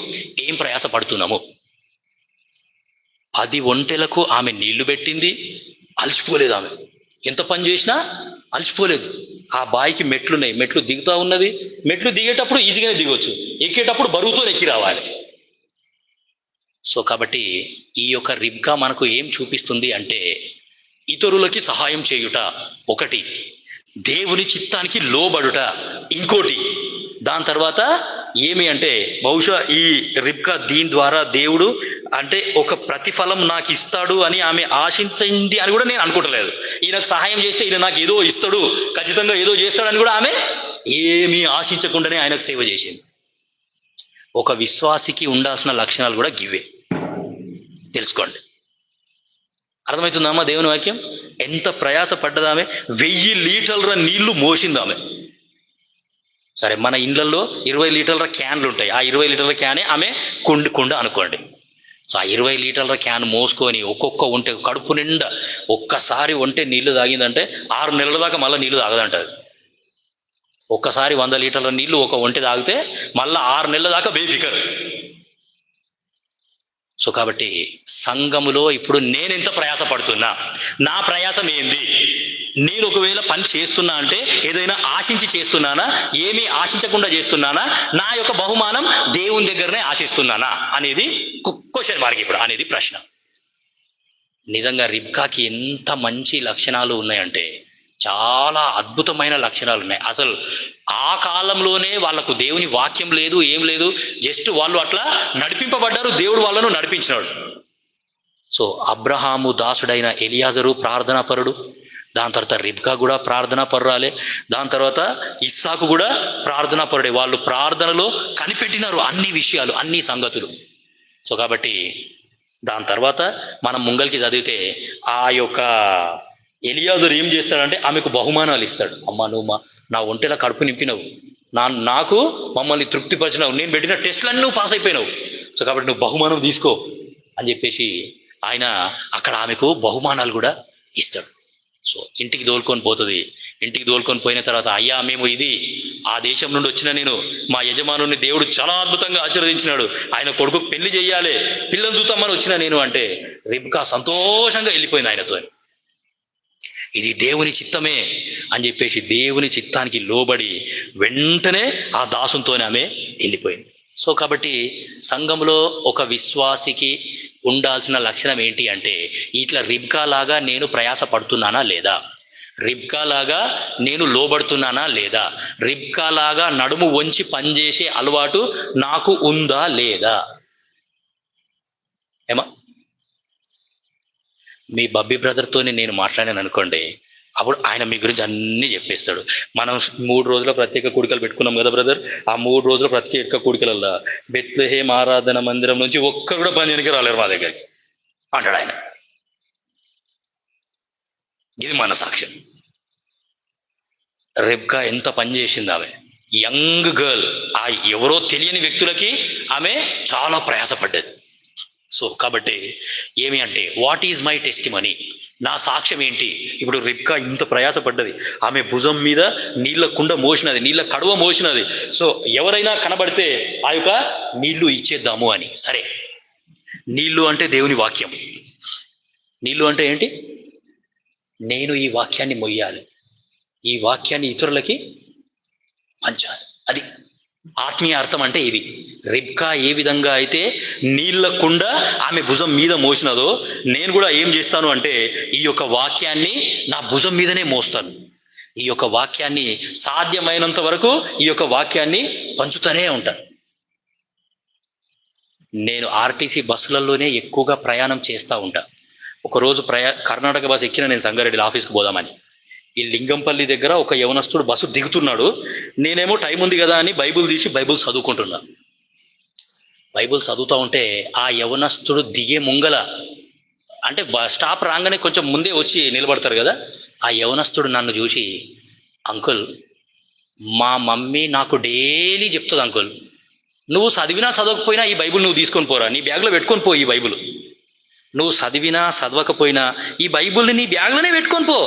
ఏం ప్రయాస పడుతున్నాము? 10 ఒంటెలకు ఆమె నీళ్లు పెట్టింది, అలసిపోలేదు. ఆమె ఎంత పని చేసినా అలసిపోలేదు. ఆ బావికి మెట్లున్నాయి, మెట్లు దిగుతా ఉన్నది. మెట్లు దిగేటప్పుడు ఈజీగానే దిగొచ్చు, ఎక్కేటప్పుడు బరువుతో ఎక్కి రావాలి. సో కాబట్టి ఈ యొక్క రిబ్కా మనకు ఏం చూపిస్తుంది అంటే, ఇతరులకి సహాయం చేయుట ఒకటి, దేవుని చిత్తానికి లోబడుట. ఇంకోటి దాని తర్వాత ఏమి అంటే, బహుశా ఈ రిబ్కా దీని ద్వారా దేవుడు అంటే ఒక ప్రతిఫలం నాకు ఇస్తాడు అని ఆమె ఆశించింది అని కూడా నేను అనుకుంటలేదు. ఈయనకు సహాయం చేస్తే ఈయన నాకు ఏదో ఇస్తాడు, ఖచ్చితంగా ఏదో చేస్తాడని కూడా ఆమె ఏమీ ఆశించకుండానే ఆయనకు సేవ చేసింది. ఒక విశ్వాసికి ఉండాల్సిన లక్షణాలు కూడా గివే, తెలుసుకోండి. అర్థమవుతుందమ్మా దేవుని వాక్యం? ఎంత ప్రయాస పడ్డదామె, 1000 లీటర్ల నీళ్లు మోసిందామె. సరే, మన ఇళ్లలో 20 లీటర్ల క్యాన్లు ఉంటాయి. ఆ 20 లీటర్ల క్యానే ఆమె కుండ అనుకోండి. సో ఆ 20 లీటర్ల క్యాన్ మోసుకొని ఒక్కొక్క ఒంటె కడుపు నిండా ఒక్కసారి ఒంటె నీళ్లు తాగిందంటే 6 నెలల దాకా మళ్ళీ నీళ్లు తాగదంటది. ఒక్కసారి 100 లీటర్ల నీళ్లు ఒక ఒంటె తాగితే మళ్ళీ 6 నెలల దాకా బేఫికర్. సో కాబట్టి సంఘములో ఇప్పుడు నేనెంత ప్రయాస పడుతున్నా, నా ప్రయాసం ఏంది, నేను ఒకవేళ పని చేస్తున్నా అంటే ఏదైనా ఆశించి చేస్తున్నానా, ఏమీ ఆశించకుండా చేస్తున్నానా, నా యొక్క బహుమానం దేవుని దగ్గరనే ఆశిస్తున్నానా అనేది క్వశ్చన్ మార్క్ ఇప్పుడు అనేది ప్రశ్న. నిజంగా రిబ్కాకి ఎంత మంచి లక్షణాలు ఉన్నాయంటే, చాలా అద్భుతమైన లక్షణాలు ఉన్నాయి. అసలు ఆ కాలంలోనే వాళ్ళకు దేవుని వాక్యం లేదు, ఏం లేదు, జస్ట్ వాళ్ళు అట్లా నడిపింపబడ్డారు, దేవుడు వాళ్ళను నడిపించినాడు. సో అబ్రహాము దాసుడైన ఎలియాజరు ప్రార్థనా పరుడు, దాని తర్వాత రిబ్కా కూడా ప్రార్థనా పరురాలే, దాని తర్వాత ఇస్సాకు కూడా ప్రార్థనా పరుడే. వాళ్ళు ప్రార్థనలో కనిపెట్టినారు అన్ని విషయాలు, అన్ని సంగతులు. సో కాబట్టి దాని తర్వాత మనం ముంగల్కి చదివితే ఆ యొక్క ఎలియాజరు ఏం చేస్తాడంటే ఆమెకు బహుమానాలు ఇస్తాడు. అమ్మా, నువ్వు నా ఒంటెలా కడుపు నింపినవు, నాకు మమ్మల్ని తృప్తిపరిచినావు, నేను పెట్టిన టెస్టులన్నీ నువ్వు పాస్ అయిపోయినావు, సో కాబట్టి నువ్వు బహుమానం తీసుకో అని చెప్పేసి ఆయన అక్కడ ఆమెకు బహుమానాలు కూడా ఇస్తాడు. సో ఇంటికి తోలుకొని పోతుంది. ఇంటికి తోలుకొని పోయిన తర్వాత, అయ్యా మేము ఇది ఆ దేశం నుండి వచ్చిన నేను, మా యజమానుని దేవుడు చాలా అద్భుతంగా ఆశీర్వదించినాడు, ఆయన కొడుకు పెళ్లి చెయ్యాలి, పిల్లలు చూద్దామని వచ్చిన నేను అంటే రిబ్కా సంతోషంగా వెళ్ళిపోయింది ఆయనతో. ఇది దేవుని చిత్తమే అని చెప్పేసి దేవుని చిత్తానికి లోబడి వెంటనే ఆ దాసునితోనే ఆమె వెళ్ళిపోయింది. సో కాబట్టి సంఘంలో ఒక విశ్వాసికి ఉండాల్సిన లక్షణం ఏంటి అంటే, ఇట్లా రిబ్కా లాగా నేను ప్రయాస పడుతున్నానా లేదా, రిబ్కా లాగా నేను లోబడుతున్నానా లేదా, రిబ్కా లాగా నడుము వంచి పనిచేసే అలవాటు నాకు ఉందా లేదా. ఏమా, మీ బబ్బీ బ్రదర్తోనే నేను మాట్లాడాను అనుకోండి, అప్పుడు ఆయన మీ గురించి అన్నీ చెప్పేస్తాడు. మనం 3 రోజుల ప్రత్యేక కూడికలు పెట్టుకున్నాం కదా బ్రదర్, ఆ 3 రోజుల ప్రత్యేక కూడికలల్లో బెత్లెహేం ఆరాధన మందిరం నుంచి ఒక్కరు కూడా పని చేయడానికి రాలేరు మా దగ్గరికి అంటాడు ఆయన. ఇది మన సాక్ష్యం. రిబ్కా ఎంత పని చేసింది ఆమె, యంగ్ గర్ల్, ఆ ఎవరో తెలియని వ్యక్తులకి ఆమె చాలా ప్రయాసపడ్డది. సో కాబట్టి ఏమి అంటే, వాట్ ఈజ్ మై టెస్టిమనీ, నా సాక్ష్యం ఏంటి? ఇప్పుడు రిబ్కా ఇంత ప్రయాసపడ్డది, ఆమె భుజం మీద నీళ్ళ కుండ మోసినది, నీళ్ళ కడువ మోసినది. సో ఎవరైనా కనబడితే ఆ యొక్క నీళ్లు ఇచ్చేద్దాము అని. సరే, నీళ్లు అంటే దేవుని వాక్యం. నీళ్లు అంటే ఏంటి? నేను ఈ వాక్యాన్ని మొయ్యాలి, ఈ వాక్యాన్ని ఇతరులకి పంచాలి. అది ఆత్మీయ అర్థం అంటే ఇది. రిబ్కా ఏ విధంగా అయితే నీళ్ళ కుండ ఆమె భుజం మీద మోసినదో, నేను కూడా ఏం చేస్తాను అంటే ఈ యొక్క వాక్యాన్ని నా భుజం మీదనే మోస్తాను. ఈ యొక్క వాక్యాన్ని సాధ్యమైనంత వరకు ఈ యొక్క వాక్యాన్ని పంచుతూనే ఉంటాను. నేను ఆర్టీసీ బస్సులలోనే ఎక్కువగా ప్రయాణం చేస్తూ ఉంటా. ఒకరోజు కర్ణాటక బస్సు ఎక్కిన నేను సంగారెడ్డి ఆఫీస్కి పోదామని. ఈ లింగంపల్లి దగ్గర ఒక యవనస్తుడు బస్సు దిగుతున్నాడు. నేనేమో టైం ఉంది కదా అని బైబుల్ తీసి బైబుల్ చదువుకుంటున్నా. బైబుల్ చదువుతూ ఉంటే ఆ యవనస్తుడు దిగే ముంగల, అంటే స్టాప్ రాగానే కొంచెం ముందే వచ్చి నిలబడతారు కదా, ఆ యవనస్తుడు నన్ను చూసి, అంకుల్, మా మమ్మీ నాకు డైలీ చెప్తుంది, అంకుల్ నువ్వు చదివినా చదవకపోయినా ఈ బైబుల్ నువ్వు తీసుకొని పోరా, నీ బ్యాగ్లో పెట్టుకొని పో, ఈ బైబుల్ నువ్వు చదివినా చదవకపోయినా ఈ బైబుల్ని నీ బ్యాగ్లోనే పెట్టుకొని పో.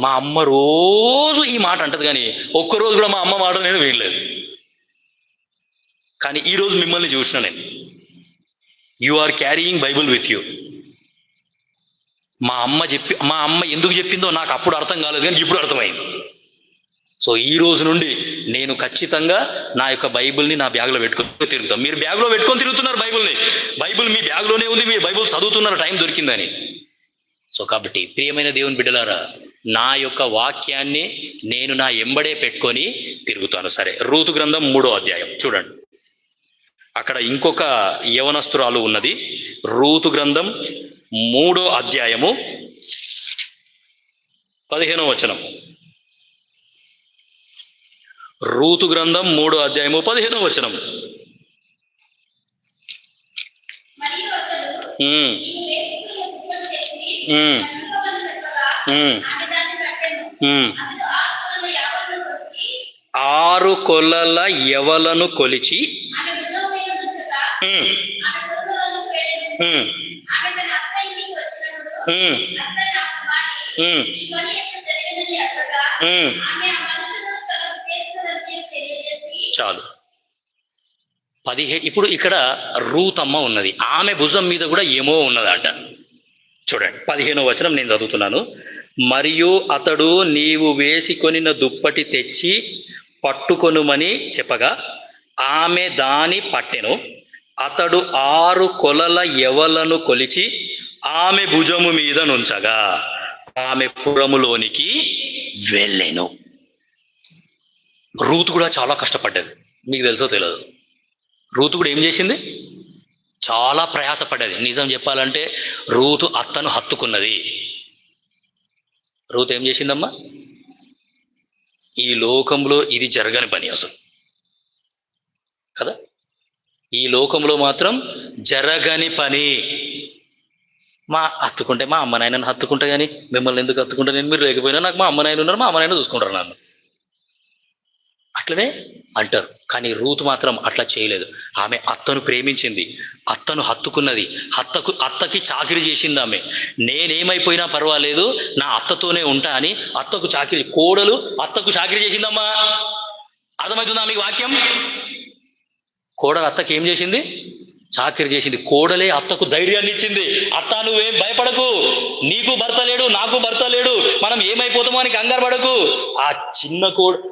మా అమ్మ రోజు ఈ మాట అంటది, కానీ ఒక్కరోజు కూడా మా అమ్మ మాట నేను వినలేదు. కానీ ఈరోజు మిమ్మల్ని చూసిన నేను, you are carrying Bible with you. మా అమ్మ ఎందుకు చెప్పిందో నాకు అప్పుడు అర్థం కాలేదు, కానీ ఇప్పుడు అర్థమైంది. సో ఈ రోజు నుండి నేను ఖచ్చితంగా నా యొక్క బైబుల్ని నా బ్యాగ్లో పెట్టుకొని తిరుగుతాం. మీరు బ్యాగ్లో పెట్టుకొని తిరుగుతున్నారు బైబుల్ని, బైబుల్ మీ బ్యాగ్లోనే ఉంది, మీరు బైబుల్ చదువుతున్నారు టైం దొరికిందని. సో కాబట్టి ప్రియమైన దేవుని బిడ్డలారా, నా యొక్క వాక్యాన్ని నేను నా ఎంబడే పెట్టుకొని తిరుగుతాను. సరే, రూతు గ్రంథం 3వ అధ్యాయం చూడండి. అక్కడ ఇంకొక యవనస్తురాలు ఉన్నది. రూతు గ్రంథం 3వ అధ్యాయము 15వ వచనం. రూతు గ్రంథం 3వ అధ్యాయము 15వ వచనం. ఆరు కొలల యవలను కొలిచి చాలు. 17. ఇప్పుడు ఇక్కడ రూతమ్మ ఉన్నది, ఆమె భుజం మీద కూడా ఏమో ఉన్నదట. చూడండి 15వ వచనం నేను చదువుతున్నాను. మరియు అతడు నీవు వేసికొనిన దుప్పటి తెచ్చి పట్టుకొనుమని చెప్పగా ఆమె దాని పట్టెను. అతడు 6 కొలల యవలను కొలిచి ఆమె భుజము మీద నుంచగా ఆమె పురములోనికి వెళ్ళెను. రూతు కూడా చాలా కష్టపడ్డది. మీకు తెలుసో తెలియదు, రూతు కూడా ఏం చేసింది? చాలా ప్రయాసపడ్డది. నిజం చెప్పాలంటే రూతు అత్తను హత్తుకున్నది. రూతు ఏం చేసిందమ్మా? ఈ లోకంలో ఇది జరగని పని అసలు కదా. ఈ లోకంలో మాత్రం జరగని పని. హత్తుకుంటే మా అమ్మ నాయనని హత్తుకుంటా, కానీ మిమ్మల్ని ఎందుకు హత్తుకుంటా? నేను మీరు లేకపోయినా నాకు మా అమ్మ నాయన ఉన్నారు, మా అమ్మ నాయన చూసుకుంటారు నన్ను, అట్లనే అంటారు. కానీ రూతు మాత్రం అట్లా చేయలేదు. ఆమె అత్తను ప్రేమించింది, అత్తను హత్తుకున్నది, అత్తకి చాకిరి చేసింది. ఆమె నేనేమైపోయినా పర్వాలేదు నా అత్తతోనే ఉంటా అని అత్తకు చాకిరి, కోడలు అత్తకు చాకిరి చేసిందమ్మా. అర్థమవుతుందా మీకు వాక్యం? కోడలు అత్తకి ఏం చేసింది? చాకిరి చేసింది. కోడలే అత్తకు ధైర్యాన్ని ఇచ్చింది. అత్త నువ్వేం భయపడకు, నీకు భర్త లేడు, నాకు భర్త లేడు, మనం ఏమైపోతామో అని కంగారు పడకు. ఆ చిన్న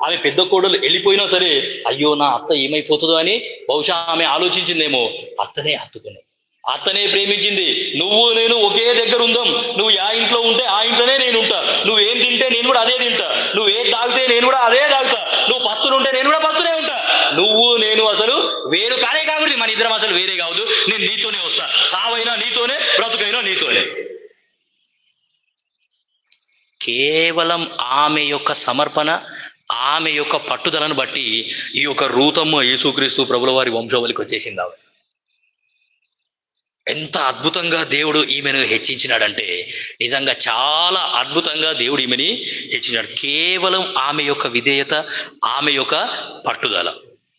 ఆమె పెద్ద కోడలు వెళ్ళిపోయినా సరే అయ్యో నా అత్త ఏమైపోతుందో అని బహుశా ఆమె ఆలోచించిందేమో. అత్తనే హత్తుకుని, అత్తనే ప్రేమించింది. నువ్వు నేను ఒకే దగ్గర ఉందాం, నువ్వు ఆ ఇంట్లో ఉంటే ఆ ఇంట్లోనే నేను ఉంటా, నువ్వేం తింటే నేను కూడా అదే తింటా, నువ్వేం తాగితే నేను కూడా అదే తాగుతా, నువ్వు పస్తులుంటే నేను కూడా పస్తునే ఉంటా, నువ్వు నేను అసలు వేరు కానే కాకూడదు, మన ఇద్దరం అసలు వేరే కావద్దు, నేను నీతోనే వస్తా, సావైనా నీతోనే, బ్రతుకైనా నీతోనే. కేవలం ఆమె యొక్క సమర్పణ, ఆమె యొక్క పట్టుదలను బట్టి ఈ యొక్క రూతమ్మ యేసుక్రీస్తు ప్రభుల వారి వంశావళికి వచ్చేసింది. ఆమె ఎంత అద్భుతంగా దేవుడు ఈమెను హెచ్చించినాడంటే నిజంగా చాలా అద్భుతంగా దేవుడు ఈమెని హెచ్చించాడు. కేవలం ఆమె యొక్క విధేయత, ఆమె యొక్క పట్టుదల.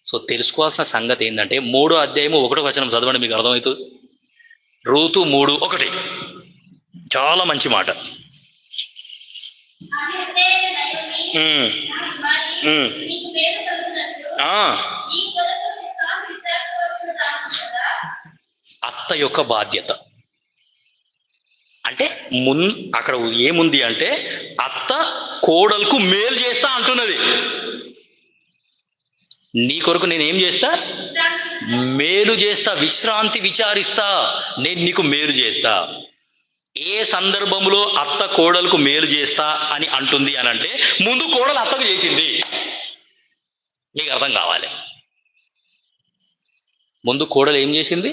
సో తెలుసుకోవాల్సిన సంగతి ఏంటంటే 3వ అధ్యాయము 1వ వచనం చదవండి, మీకు అర్థమవుతుంది. రూతు 3:1 చాలా మంచి మాట. అత్త యొక్క బాధ్యత అంటే అక్కడ ఏముంది అంటే అత్త కోడలకు మేలు చేస్తా అంటున్నది. నీ కొరకు నేనేం చేస్తా? మేలు చేస్తా, విశ్రాంతి విచారిస్తా, నేను నీకు మేలు చేస్తా. ఏ సందర్భంలో అత్త కోడలకు మేలు చేస్తా అని అంటుంది అని అంటే ముందు కోడలు అత్తకు చేసింది. మీకు అర్థం కావాలి. ముందు కోడలు ఏం చేసింది?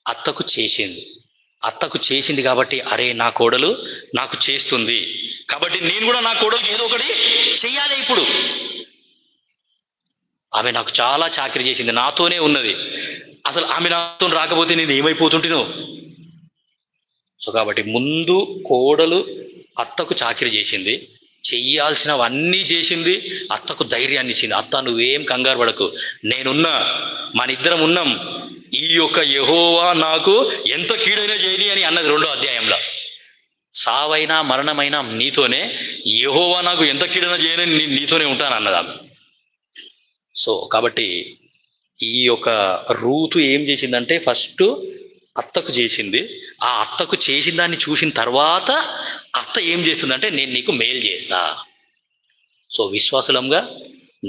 అత్తకు చేసింది. అత్తకు చేసింది కాబట్టి అరే నా కోడలు నాకు చేస్తుంది కాబట్టి నేను కూడా నా కోడలుకి ఏదో ఒకటి చెయ్యాలి. ఇప్పుడు ఆమె నాకు చాలా చాకరీ చేసింది, నాతోనే ఉన్నది, అసలు ఆమె నాతో రాకపోతే నేను ఏమైపోతుంటేనో. సో కాబట్టి ముందు కోడలు అత్తకు చాకరీ చేసింది, చెయ్యాల్సినవన్నీ చేసింది, అత్తకు ధైర్యాన్ని ఇచ్చింది. అత్త నువ్వేం కంగారు పడకు, నేనున్నా, మన ఇద్దరం ఉన్నాం, ఈ యొక్క యెహోవా నాకు ఎంత కీడైనా చేయని అని అన్నది 2వ అధ్యాయంలో. సావైనా మరణమైనా నీతోనే, యెహోవా నాకు ఎంత కీడైనా చేయని నీతోనే ఉంటాను అన్నది ఆమె. సో కాబట్టి ఈ యొక్క రూతు ఏం చేసిందంటే ఫస్ట్ అత్తకు చేసింది. ఆ అత్తకు చేసిన దాన్ని చూసిన తర్వాత అత్త ఏం చేస్తుందంటే నేను నీకు మేలు చేస్తా. సో విశ్వాసులంగా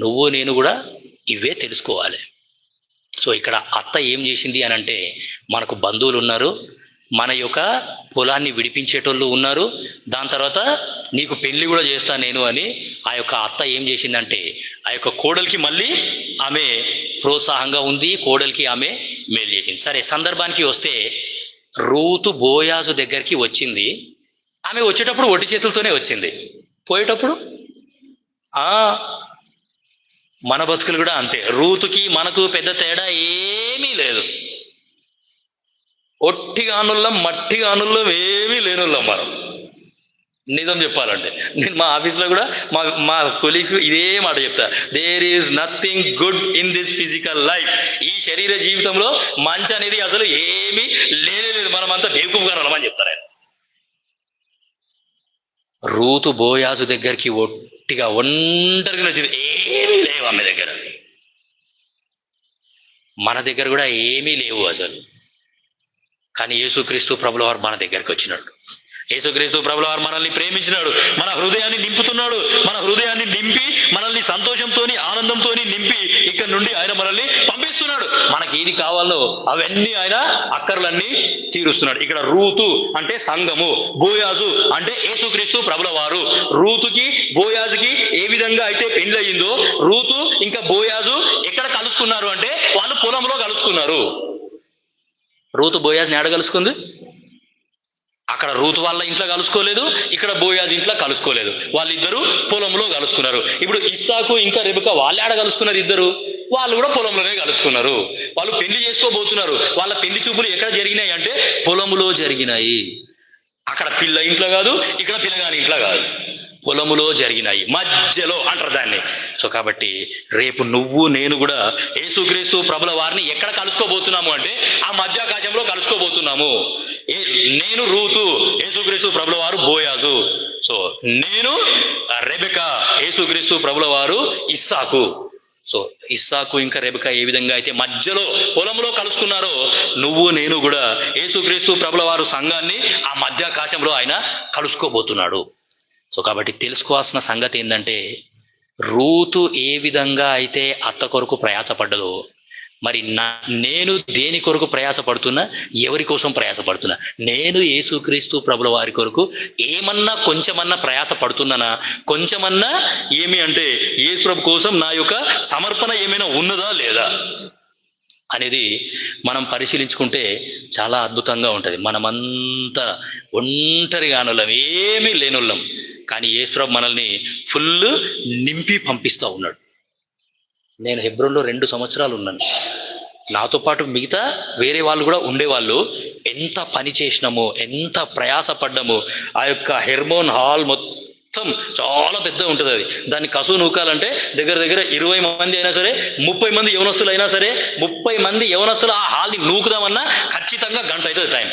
నువ్వు నేను కూడా ఇవే తెలుసుకోవాలి. సో ఇక్కడ అత్త ఏం చేసింది అని అంటే మనకు బంధువులు ఉన్నారు, మన యొక్క పొలాన్ని విడిపించేటోళ్ళు ఉన్నారు. దాని తర్వాత నీకు పెళ్లి కూడా చేస్తా నేను అని ఆ యొక్క అత్త ఏం చేసిందంటే ఆ యొక్క కోడలికి మళ్ళీ ఆమె ప్రోత్సాహంగా ఉంది, కోడలికి ఆమె మేలు చేసింది. సరే, సందర్భానికి వస్తే రూతు బోయాజు దగ్గరికి వచ్చింది. ఆమె వచ్చేటప్పుడు ఒట్టి చేతులతోనే వచ్చింది, పోయేటప్పుడు మన బతుకులు కూడా అంతే. రూతుకి మనకు పెద్ద తేడా ఏమీ లేదు. ఒట్టిగా అనుల్లం, మట్టిగా అనుల్లం, ఏమీ లేనుల్లం మనం. నిజం చెప్పాలంటే నేను మా ఆఫీస్లో కూడా మా కొలీగ్స్ ఇదే మాట చెప్తా, there is nothing good in this physical life. ఈ శరీర జీవితంలో మంచి అనేది అసలు ఏమీ లేదు, మనం అంతా బేకూపుగానమని చెప్తారు ఆయన. రూతు బోయాజు దగ్గరికి ఒట్టిగా ఒంటరిగా వచ్చింది, ఏమీ లేవు ఆమె దగ్గర. మన దగ్గర కూడా ఏమీ లేవు అసలు. కానీ యేసుక్రీస్తు ప్రభుల వారు మన దగ్గరికి వచ్చినాడు. యేసుక్రీస్తు ప్రభుల వారు మనల్ని ప్రేమించినాడు, మన హృదయాన్ని నింపుతున్నాడు. మన హృదయాన్ని నింపి మనల్ని సంతోషంతో ఆనందంతో నింపి ఇక్కడ నుండి ఆయన మనల్ని పంపిస్తున్నాడు. మనకి ఏది కావాలో అవన్నీ ఆయన అక్కర్లన్నీ తీరుస్తున్నాడు. ఇక్కడ రూతు అంటే సంఘము, బోయాజు అంటే యేసుక్రీస్తు ప్రభుల వారు. రూతుకి బోయాజుకి ఏ విధంగా అయితే పెళ్లి అయ్యిందో, రూతు ఇంకా బోయాజు ఎక్కడ కలుసుకున్నారు అంటే వాళ్ళు పొలంలో కలుసుకున్నారు. రూతు బోయాజ్ని ఏడ కలుసుకుంది? అక్కడ రూతు వాళ్ళ ఇంట్లో కలుసుకోలేదు, ఇక్కడ బోయాజ్ ఇంట్లో కలుసుకోలేదు. వాళ్ళిద్దరూ పొలంలో కలుసుకున్నారు. ఇప్పుడు ఇస్సాకు ఇంకా రెబెకా వాళ్ళు ఏడ కలుసుకున్నారు? ఇద్దరు వాళ్ళు కూడా పొలంలోనే కలుసుకున్నారు. వాళ్ళు పెళ్లి చేసుకోబోతున్నారు. వాళ్ళ పెళ్లి చూపులు ఎక్కడ జరిగినాయి అంటే పొలములో జరిగినాయి. అక్కడ పిల్ల ఇంట్లో కాదు, ఇక్కడ పిల్లగాని ఇంట్లో కాదు, పొలములో జరిగినాయి, మధ్యలో అంటారు దాన్ని. సో కాబట్టి రేపు నువ్వు నేను కూడా యేసుక్రీస్తు ప్రభుల వారిని ఎక్కడ కలుసుకోబోతున్నాము అంటే ఆ మధ్యాకాశంలో కలుసుకోబోతున్నాము. నేను రూతు, యేసుక్రీస్తు ప్రభుల వారు బోయాజు. సో నేను రెబెకా, యేసుక్రీస్తు ప్రభుల వారు ఇస్సాకు. సో ఇస్సాకు ఇంకా రెబెకా ఏ విధంగా అయితే మధ్యలో పొలంలో కలుసుకున్నారో నువ్వు నేను కూడా యేసుక్రీస్తు ప్రభుల వారు సంఘాన్ని ఆ మధ్యాకాశంలో ఆయన కలుసుకోబోతున్నాడు. సో కాబట్టి తెలుసుకోవాల్సిన సంగతి ఏంటంటే రూతు ఏ విధంగా అయితే అత్త కొరకు ప్రయాసపడ్డదో, మరి నేను దేని కొరకు ప్రయాసపడుతున్నా, ఎవరి కోసం ప్రయాసపడుతున్నా? నేను యేసుక్రీస్తు ప్రభుల వారి కొరకు ఏమన్నా కొంచెమన్నా ప్రయాస పడుతున్నానా? కొంచెమన్నా ఏమి అంటే యేసు ప్రభు కోసం నా యొక్క సమర్పణ ఏమైనా ఉన్నదా లేదా అనేది మనం పరిశీలించుకుంటే చాలా అద్భుతంగా ఉంటుంది. మనమంతా ఒంటరిగానులం, ఏమీ లేనుల్లం, కానీ యేసు ప్రభు మనల్ని ఫుల్ నింపి పంపిస్తూ ఉన్నాడు. నేను హెబ్రోన్లో 2 సంవత్సరాలు ఉన్నాను. నాతో పాటు మిగతా వేరే వాళ్ళు కూడా ఉండేవాళ్ళు. ఎంత పని చేసినామో, ఎంత ప్రయాసపడ్డామో. ఆ యొక్క హెర్మోన్ హాల్ మొత్తం చాలా పెద్ద ఉంటుంది. అది దాన్ని కసువు నూకాలంటే దగ్గర దగ్గర 20 మంది అయినా సరే, 30 మంది యవనస్తులు అయినా సరే, 30 మంది యవనస్తులు ఆ హాల్ని నూకుదామన్నా ఖచ్చితంగా గంట అవుతుంది టైం,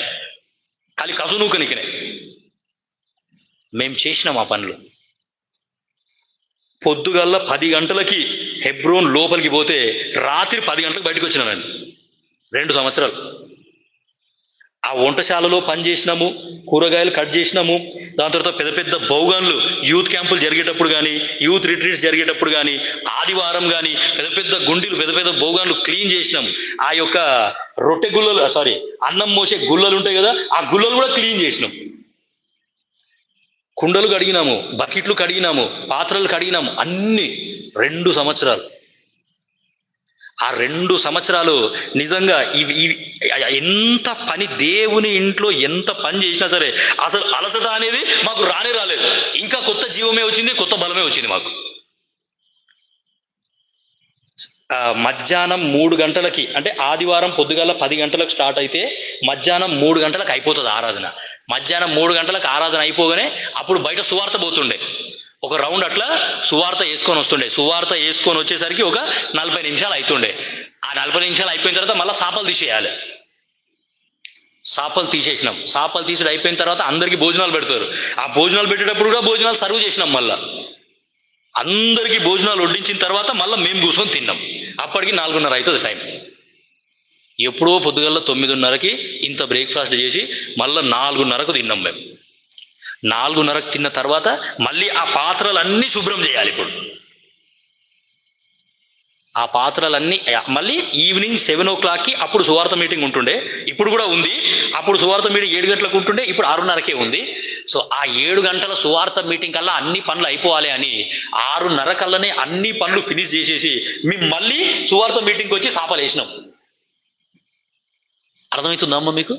ఖాళీ కసువు నూకనికినే. మేము చేసినాం ఆ పనులు. పొద్దుగల్లా 10 గంటలకి హెబ్రోన్ లోపలికి పోతే రాత్రి 10 గంటలకు బయటకు వచ్చినానండి. 2 సంవత్సరాలు ఆ వంటశాలలో పని చేసినాము, కూరగాయలు కట్ చేసినాము. దాని తర్వాత పెద్ద పెద్ద బౌగాన్లు యూత్ క్యాంపులు జరిగేటప్పుడు కానీ, యూత్ రిట్రీట్స్ జరిగేటప్పుడు కానీ, ఆదివారం కానీ పెద్ద పెద్ద గుండీలు, పెద్ద పెద్ద బౌగాన్లు క్లీన్ చేసినాము. ఆ యొక్క రొట్టె గుల్లలు, అన్నం మోసే గుల్లలు ఉంటాయి కదా, ఆ గుల్లలు కూడా క్లీన్ చేసినాం. కుండలు కడిగినాము, బకెట్లు కడిగినాము, పాత్రలు కడిగినాము, అన్ని 2 సంవత్సరాలు. ఆ 2 సంవత్సరాలు నిజంగా ఇవి ఎంత పని, దేవుని ఇంట్లో ఎంత పని చేసినా సరే అసలు అలసట అనేది మాకు రాలేదు. ఇంకా కొత్త జీవమే వచ్చింది, కొత్త బలమే వచ్చింది మాకు. మధ్యాహ్నం 3 గంటలకి అంటే ఆదివారం పొద్దుగాల 10 గంటలకు స్టార్ట్ అయితే మధ్యాహ్నం 3 గంటలకు అయిపోతుంది ఆరాధన. మధ్యాహ్నం 3 గంటలకు ఆరాధన అయిపోగానే అప్పుడు బయట సువార్త పోతుండే, ఒక రౌండ్ అట్లా సువార్త వేసుకొని వస్తుండే. సువార్త వేసుకొని వచ్చేసరికి ఒక 40 నిమిషాలు అవుతుండే. ఆ 40 నిమిషాలు అయిపోయిన తర్వాత మళ్ళీ సాపలు తీసేయాలి. సాపలు తీసేసినాం. సాపలు తీసుడు అయిపోయిన తర్వాత అందరికీ భోజనాలు పెడతారు. ఆ భోజనాలు పెట్టేటప్పుడు కూడా భోజనాలు సర్వ్ చేసినాం. మళ్ళీ అందరికీ భోజనాలు వడ్డించిన తర్వాత మళ్ళీ మేము కూర్చొని తిన్నాం. అప్పటికి 4:30 అవుతుంది టైం. ఎప్పుడో పొద్దుగల్లా 9:30కి ఇంత బ్రేక్ఫాస్ట్ చేసి మళ్ళీ 4:30కు తిన్నాం మేము. 4:30కు తిన్న తర్వాత మళ్ళీ ఆ పాత్రలన్నీ శుభ్రం చేయాలి. ఇప్పుడు ఆ పాత్రలన్నీ మళ్ళీ ఈవినింగ్ 7 o'clockకి అప్పుడు సువార్త మీటింగ్ ఉంటుండే, ఇప్పుడు కూడా ఉంది. అప్పుడు సువార్త మీటింగ్ 7 గంటలకు ఉంటుండే, ఇప్పుడు 6:30కే ఉంది. సో ఆ 7 గంటల సువార్త మీటింగ్ కల్లా అన్ని పనులు అయిపోవాలి అని 6:30 కల్లానే అన్ని పనులు ఫినిష్ చేసేసి మేము మళ్ళీ సువార్త మీటింగ్కి వచ్చి సాపలు వేసినాం. అర్థమవుతుందమ్మా మీకు?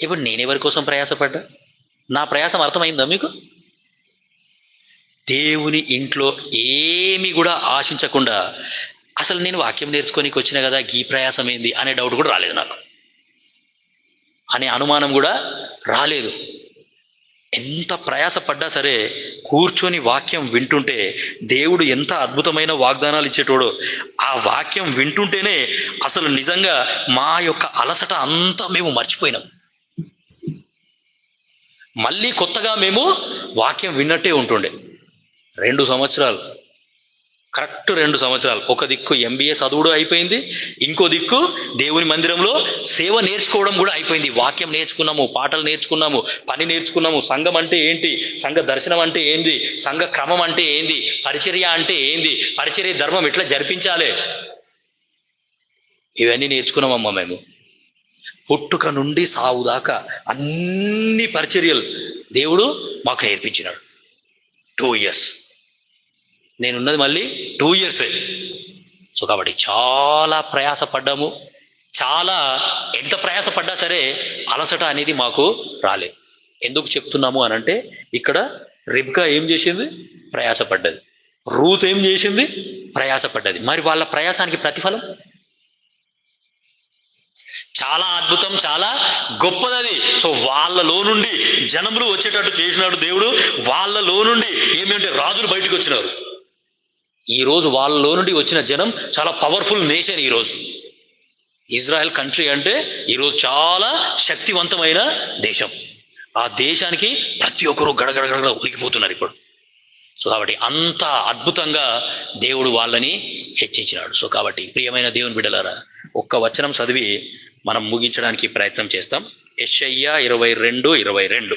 ఇప్పుడు నేనెవరి కోసం ప్రయాసపడ్డా? నా ప్రయాసం అర్థమైందా మీకు? దేవుని ఇంట్లో ఏమి కూడా ఆశించకుండా, అసలు నేను వాక్యం నేర్చుకోనికి వచ్చిన కదా, ఈ ప్రయాసం ఏంది అనే డౌట్ కూడా రాలేదు నాకు, అనే అనుమానం కూడా రాలేదు. ఎంత ప్రయాసపడ్డా సరే కూర్చొని వాక్యం వింటుంటే దేవుడు ఎంత అద్భుతమైన వాగ్దానాలు ఇచ్చేటోడో, ఆ వాక్యం వింటుంటేనే అసలు నిజంగా మా యొక్క అలసట అంతా మేము మర్చిపోయినాం. మళ్ళీ కొత్తగా మేము వాక్యం విన్నట్టే ఉంటుండే. 2 సంవత్సరాలు, కరెక్ట్ 2 సంవత్సరాలు. ఒక దిక్కు MBA చదువుడు అయిపోయింది, ఇంకో దిక్కు దేవుని మందిరంలో సేవ నేర్చుకోవడం కూడా అయిపోయింది. వాక్యం నేర్చుకున్నాము, పాటలు నేర్చుకున్నాము, పని నేర్చుకున్నాము, సంఘం అంటే ఏంటి, సంఘ దర్శనం అంటే ఏంది, సంఘ క్రమం అంటే ఏంది, పరిచర్య అంటే ఏంది, పరిచర్య ధర్మం ఎట్లా జరిపించాలి, ఇవన్నీ నేర్చుకున్నామమ్మా మేము. పుట్టుక నుండి సావు దాకా అన్ని పరిచర్యలు దేవుడు మాకు నేర్పించినాడు. 2 years, నేనున్నది మళ్ళీ 2 years. సో కాబట్టి చాలా ప్రయాసపడ్డాము. చాలా ఎంత ప్రయాసపడ్డా సరే అలసట అనేది మాకు రాలేదు. ఎందుకు చెప్తున్నాము అనంటే, ఇక్కడ రిబ్కా ఏం చేసింది? ప్రయాసపడ్డది. రూత్ ఏం చేసింది? ప్రయాసపడ్డది. మరి వాళ్ళ ప్రయాసానికి ప్రతిఫలం చాలా అద్భుతం, చాలా గొప్పదది. సో వాళ్ళలో నుండి జనములు వచ్చేటట్టు చేసినాడు దేవుడు. వాళ్ళలో నుండి ఏమిటంటే రాజులు బయటకు వచ్చినారు. ఈరోజు వాళ్ళలో నుండి వచ్చిన జనం చాలా పవర్ఫుల్ నేషన్. ఈరోజు ఇజ్రాయెల్ కంట్రీ అంటే ఈరోజు చాలా శక్తివంతమైన దేశం. ఆ దేశానికి ప్రతి ఒక్కరూ గడగడగడ ఉనికిపోతున్నారు ఇప్పుడు. సో కాబట్టి అంత అద్భుతంగా దేవుడు వాళ్ళని హెచ్చించినాడు. సో కాబట్టి ప్రియమైన దేవుని బిడ్డలారా, ఒక్క వచనం చదివి మనం ముగించడానికి ప్రయత్నం చేస్తాం. యెషయా 22:22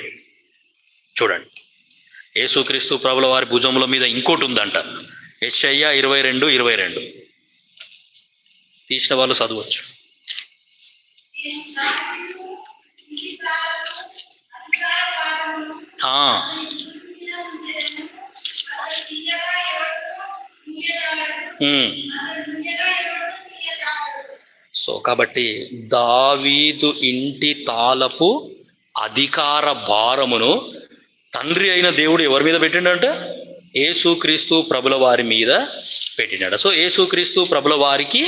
చూడండి. యేసుక్రీస్తు ప్రభుల వారి భుజముల మీద ఇంకోటి ఉందంట. యెషయా 22:22 తీసిన వాళ్ళు చదవచ్చు. సో కాబట్టి దావీదు ఇంటి తాలపు అధికార భారమును తండ్రి అయిన దేవుడు ఎవరి మీద పెట్టిండంటే? యేసుక్రీస్తు ప్రభుల వారి మీద పెట్టినాడు. సో యేసుక్రీస్తు ప్రభుల వారికి,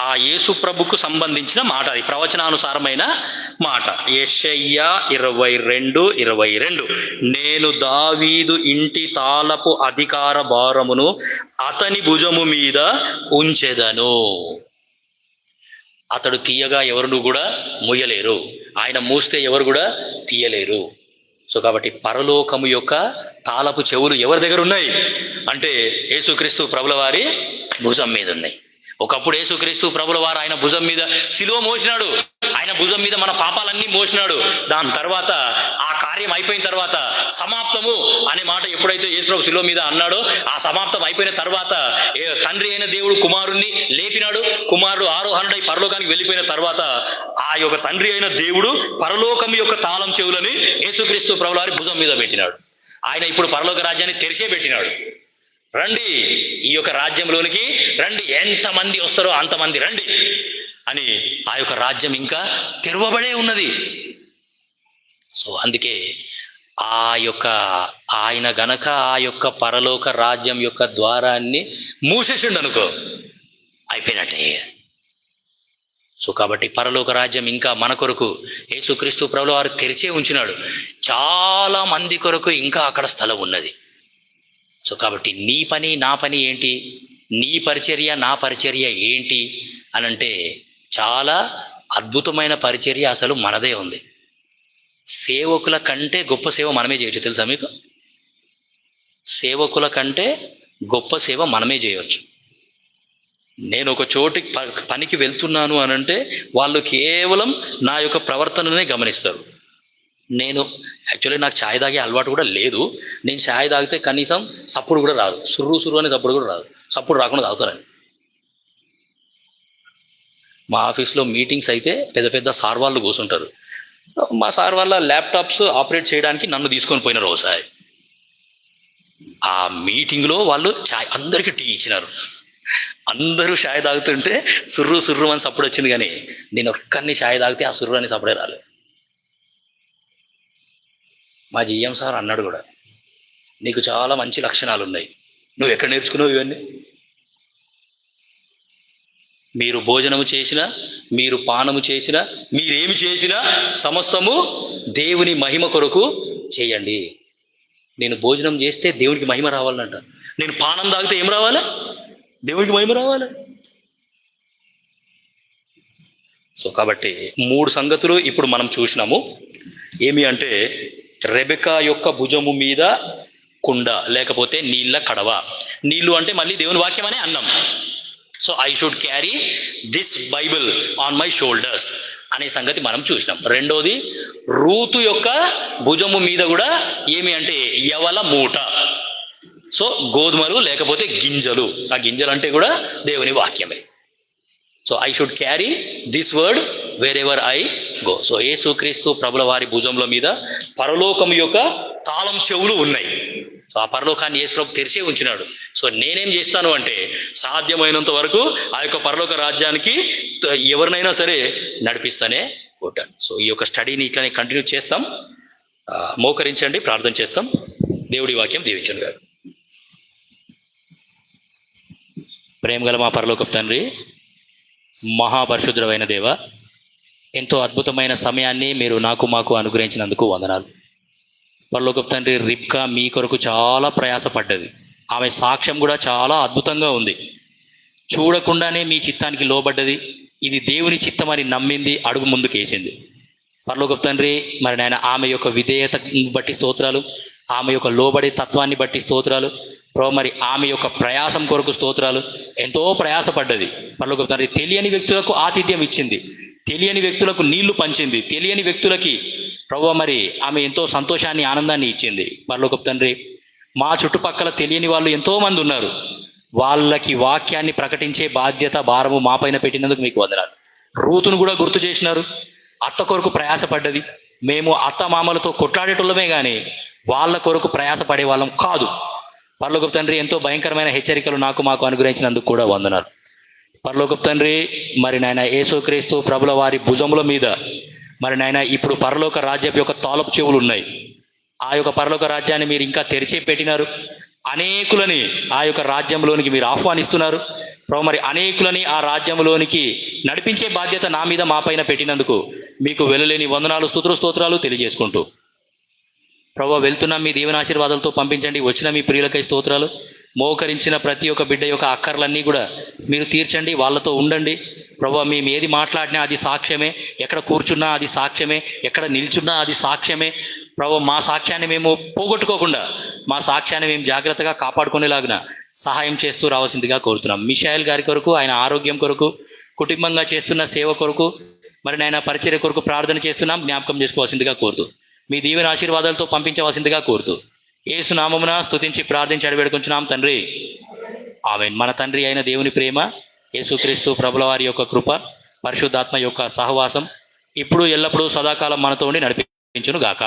ఆ యేసు ప్రభుకు సంబంధించిన మాట, అది ప్రవచనానుసారమైన మాట. యెషయా 22:22 నేను దావీదు ఇంటి తాలపు అధికార భారమును అతని భుజము మీద ఉంచెదను. అతడు తీయగా ఎవరు కూడా మూయలేరు, ఆయన మూస్తే ఎవరు కూడా తీయలేరు. సో కాబట్టి పరలోకము యొక్క తాళపు చెవులు ఎవరి దగ్గర ఉన్నాయి అంటే యేసుక్రీస్తు ప్రభుల వారి భుజం మీద ఉన్నాయి. ఒకప్పుడు యేసుక్రీస్తు ప్రభుల వారు ఆయన భుజం మీద సిలువ మోసినాడు, ఆయన భుజం మీద మన పాపాలన్నీ మోసినాడు. దాని తర్వాత ఆ కార్యం అయిపోయిన తర్వాత సమాప్తము అనే మాట ఎప్పుడైతే యేసు సిలువ మీద అన్నాడో, ఆ సమాప్తం అయిపోయిన తర్వాత తండ్రి అయిన దేవుడు కుమారుణ్ణి లేపినాడు. కుమారుడు ఆరోహణుడై పరలోకానికి వెళ్ళిపోయిన తర్వాత ఆ యొక్క తండ్రి అయిన దేవుడు పరలోకం యొక్క తాళం చెవులని యేసుక్రీస్తు ప్రభుల వారి భుజం మీద పెట్టినాడు. ఆయన ఇప్పుడు పరలోక రాజ్యాన్ని తెరిచే పెట్టినాడు. రండి, ఈ యొక్క రాజ్యంలోనికి రండి, ఎంతమంది వస్తారో అంతమంది రండి అని ఆ యొక్క రాజ్యం ఇంకా తెరవబడే ఉన్నది. సో అందుకే ఆ యొక్క ఆయన గనక ఆ యొక్క పరలోక రాజ్యం యొక్క ద్వారాన్ని మూసేసిండు అనుకో, అయిపోయినట్టే. సో కాబట్టి పరలోక రాజ్యం ఇంకా మన కొరకు యేసుక్రీస్తు ప్రభుల వారు తెరిచే ఉంచినాడు. చాలా మంది కొరకు ఇంకా అక్కడ స్థలం ఉన్నది. సో కాబట్టి నీ పని నా పని ఏంటి, నీ పరిచర్య నా పరిచర్య ఏంటి అనంటే, చాలా అద్భుతమైన పరిచర్య అసలు మనదే ఉంది. సేవకుల కంటే గొప్ప సేవ మనమే చేయొచ్చు, తెలుసా మీకు? సేవకుల కంటే గొప్ప సేవ మనమే చేయవచ్చు. నేను ఒక చోటికి పనికి వెళ్తున్నాను అనంటే వాళ్ళు కేవలం నా యొక్క ప్రవర్తననే గమనిస్తారు. నేను యాక్చువల్లీ నాకు ఛాయ్ తాగే అలవాటు కూడా లేదు. నేను ఛాయ్ తాగితే కనీసం సప్పుడు కూడా రాదు, సుర్రు అనే సప్పుడు కూడా రాదు. సప్పుడు రాకుండా తాగుతానని. మా ఆఫీస్లో మీటింగ్స్ అయితే పెద్ద పెద్ద సార్ వాళ్ళు కూర్చుంటారు. మా సార్ వాళ్ళ ల్యాప్టాప్స్ ఆపరేట్ చేయడానికి నన్ను తీసుకొని పోయినారు ఒకసారి. ఆ మీటింగ్లో వాళ్ళు ఛాయ్ అందరికీ టీ ఇచ్చినారు. అందరూ ఛాయ్ తాగుతుంటే సుర్రు అని సప్పుడు వచ్చింది, కానీ నేను ఒక్కరిని ఛాయ్ తాగితే ఆ సుర్రు అని సప్పుడే రాలేదు. మా జిఎం సార్ అన్నాడు కూడా, నీకు చాలా మంచి లక్షణాలు ఉన్నాయి, నువ్వు ఎక్కడ నేర్చుకున్నావు ఇవన్నీ? మీరు భోజనము చేసినా, మీరు పానము చేసినా, మీరేమి చేసినా సమస్తము దేవుని మహిమ కొరకు చేయండి. నేను భోజనం చేస్తే దేవునికి మహిమ రావాలంట. నేను పానం తాగితే ఏం రావాలి? దేవునికి మహిమ రావాలి. సో కాబట్టి 3 సంగతులు ఇప్పుడు మనం చూసినాము. ఏమి అంటే, రెబెకా యొక్క భుజము మీద కుండ లేకపోతే నీళ్ళ కడవ. నీళ్లు అంటే మళ్ళీ దేవుని వాక్యం అనే అన్నం. So I should carry this Bible on my shoulders అనే సంగతి మనం చూసినాం. రెండోది, రూతు యొక్క భుజము మీద కూడా ఏమి అంటే యవల మూట. సో గోధుమలు లేకపోతే గింజలు. ఆ గింజలు అంటే కూడా దేవుని వాక్యమే. So I should carry this word wear ever I go. So యేసుక్రీస్తు ప్రభుల వారి భుజంల మీద పరలోకం యొక్క తాళం చెవులు ఉన్నాయి. సో ఆ పరలోకాన్ని యేసు ప్రభు తెరిచే ఉంచినాడు. సో నేనేం చేస్తాను అంటే, సాధ్యమైనంత వరకు ఆ యొక్క పరలోక రాజ్యానికి ఎవరినైనా సరే నడిపిస్తానే ఉంటాను. సో ఈ యొక్క స్టడీని ఇట్లానే కంటిన్యూ చేస్తాం. మోకరించండి, ప్రార్థన చేస్తాం. దేవుడి వాక్యం దీవించండి గారు. ప్రేమగల మా పరలోకపు తండ్రి, మహాపరిశుద్ధమైన దేవ, ఎంతో అద్భుతమైన సమయాన్ని మీరు మాకు అనుగ్రహించినందుకు వందనాలు. పరలోకపు తండ్రి, రిబ్కా మీ కొరకు చాలా ప్రయాసపడ్డది. ఆమె సాక్ష్యం కూడా చాలా అద్భుతంగా ఉంది. చూడకుండానే మీ చిత్తానికి లోబడ్డది. ఇది దేవుని చిత్తమని నమ్మింది, అడుగు ముందుకు వేసింది. పరలోకపు తండ్రి, మరి నాయన ఆమె యొక్క విధేయత బట్టి స్తోత్రాలు, ఆమె యొక్క లోబడే తత్వాన్ని బట్టి స్తోత్రాలు ప్రభు. మరి ఆమె యొక్క ప్రయాసం కొరకు స్తోత్రాలు. ఎంతో ప్రయాసపడ్డది పరలోకపు తండ్రి. తెలియని వ్యక్తులకు ఆతిథ్యం ఇచ్చింది, తెలియని వ్యక్తులకు నీళ్లు పంచింది, తెలియని వ్యక్తులకి ప్రభు మరి ఆమె ఎంతో సంతోషాన్ని, ఆనందాన్ని ఇచ్చింది. పరలోకపు తండ్రి, మా చుట్టుపక్కల తెలియని వాళ్ళు ఎంతో మంది ఉన్నారు. వాళ్ళకి వాక్యాన్ని ప్రకటించే బాధ్యత, భారము మా పైన పెట్టినందుకు మీకు వందనాలు. రూతును కూడా గుర్తు చేసినారు. అత్త కొరకు ప్రయాసపడ్డది. మేము అత్త మామలతో కొట్లాడేటోళ్ళమే కానీ వాళ్ళ కొరకు ప్రయాసపడే వాళ్ళం కాదు. పరలోకపు తండ్రి, ఎంతో భయంకరమైన హెచ్చరికలు మాకు అనుగ్రహించినందుకు కూడా వందనాలు. పరలోకపు తండ్రి, మరి నాయన యేసుక్రీస్తు ప్రభుల వారి భుజముల మీద మరి నాయన ఇప్పుడు పరలోక రాజ్యం యొక్క తాళపు చెవులు ఉన్నాయి. ఆ యొక్క పరలోక రాజ్యాన్ని మీరు ఇంకా తెరిచే పెట్టినారు. అనేకులని ఆ యొక్క రాజ్యంలోనికి మీరు ఆహ్వానిస్తున్నారు ప్రభు. మరి అనేకులని ఆ రాజ్యంలోనికి నడిపించే బాధ్యత నా మీద, మా పైన పెట్టినందుకు మీకు వెళ్ళలేని వందనాలు, స్తోత్రాలు తెలియజేసుకుంటూ ప్రభు, వెళ్తున్నాం మీ దీవెన ఆశీర్వాదాలతో పంపించండి. వచ్చిన మీ ప్రియులకై స్తోత్రాలు. మోకరించిన ప్రతి ఒక్క బిడ్డ యొక్క అక్కర్లన్నీ కూడా మీరు తీర్చండి, వాళ్ళతో ఉండండి ప్రభు. మేము ఏది మాట్లాడినా అది సాక్ష్యమే, ఎక్కడ కూర్చున్నా అది సాక్ష్యమే, ఎక్కడ నిల్చున్నా అది సాక్ష్యమే ప్రభు. మా సాక్ష్యాన్ని మేము పోగొట్టుకోకుండా, మా సాక్ష్యాన్ని మేము జాగ్రత్తగా కాపాడుకునేలాగిన సహాయం చేస్తూ రావాల్సిందిగా కోరుతున్నాం. మిషాయల్ గారి కొరకు, ఆయన ఆరోగ్యం కొరకు, కుటుంబంగా చేస్తున్న సేవ కొరకు, మరి నాయన పరిచర్య కొరకు ప్రార్థన చేస్తున్నాం. జ్ఞాపకం చేసుకోవాల్సిందిగా కోరుతూ మీ దీవెన ఆశీర్వాదాలతో పంపించవలసిందిగా కోరుతూ యేసు నామమున స్తుతించి ప్రార్థించి అడివేడుకుంటున్నాం తండ్రి, ఆమేన్. మన తండ్రి అయిన దేవుని ప్రేమ, యేసుక్రీస్తు ప్రభుల వారి యొక్క కృప, పరిశుద్ధాత్మ యొక్క సహవాసం ఇప్పుడు ఎల్లప్పుడూ సదాకాలం మనతో ఉండి నడిపించును గాక.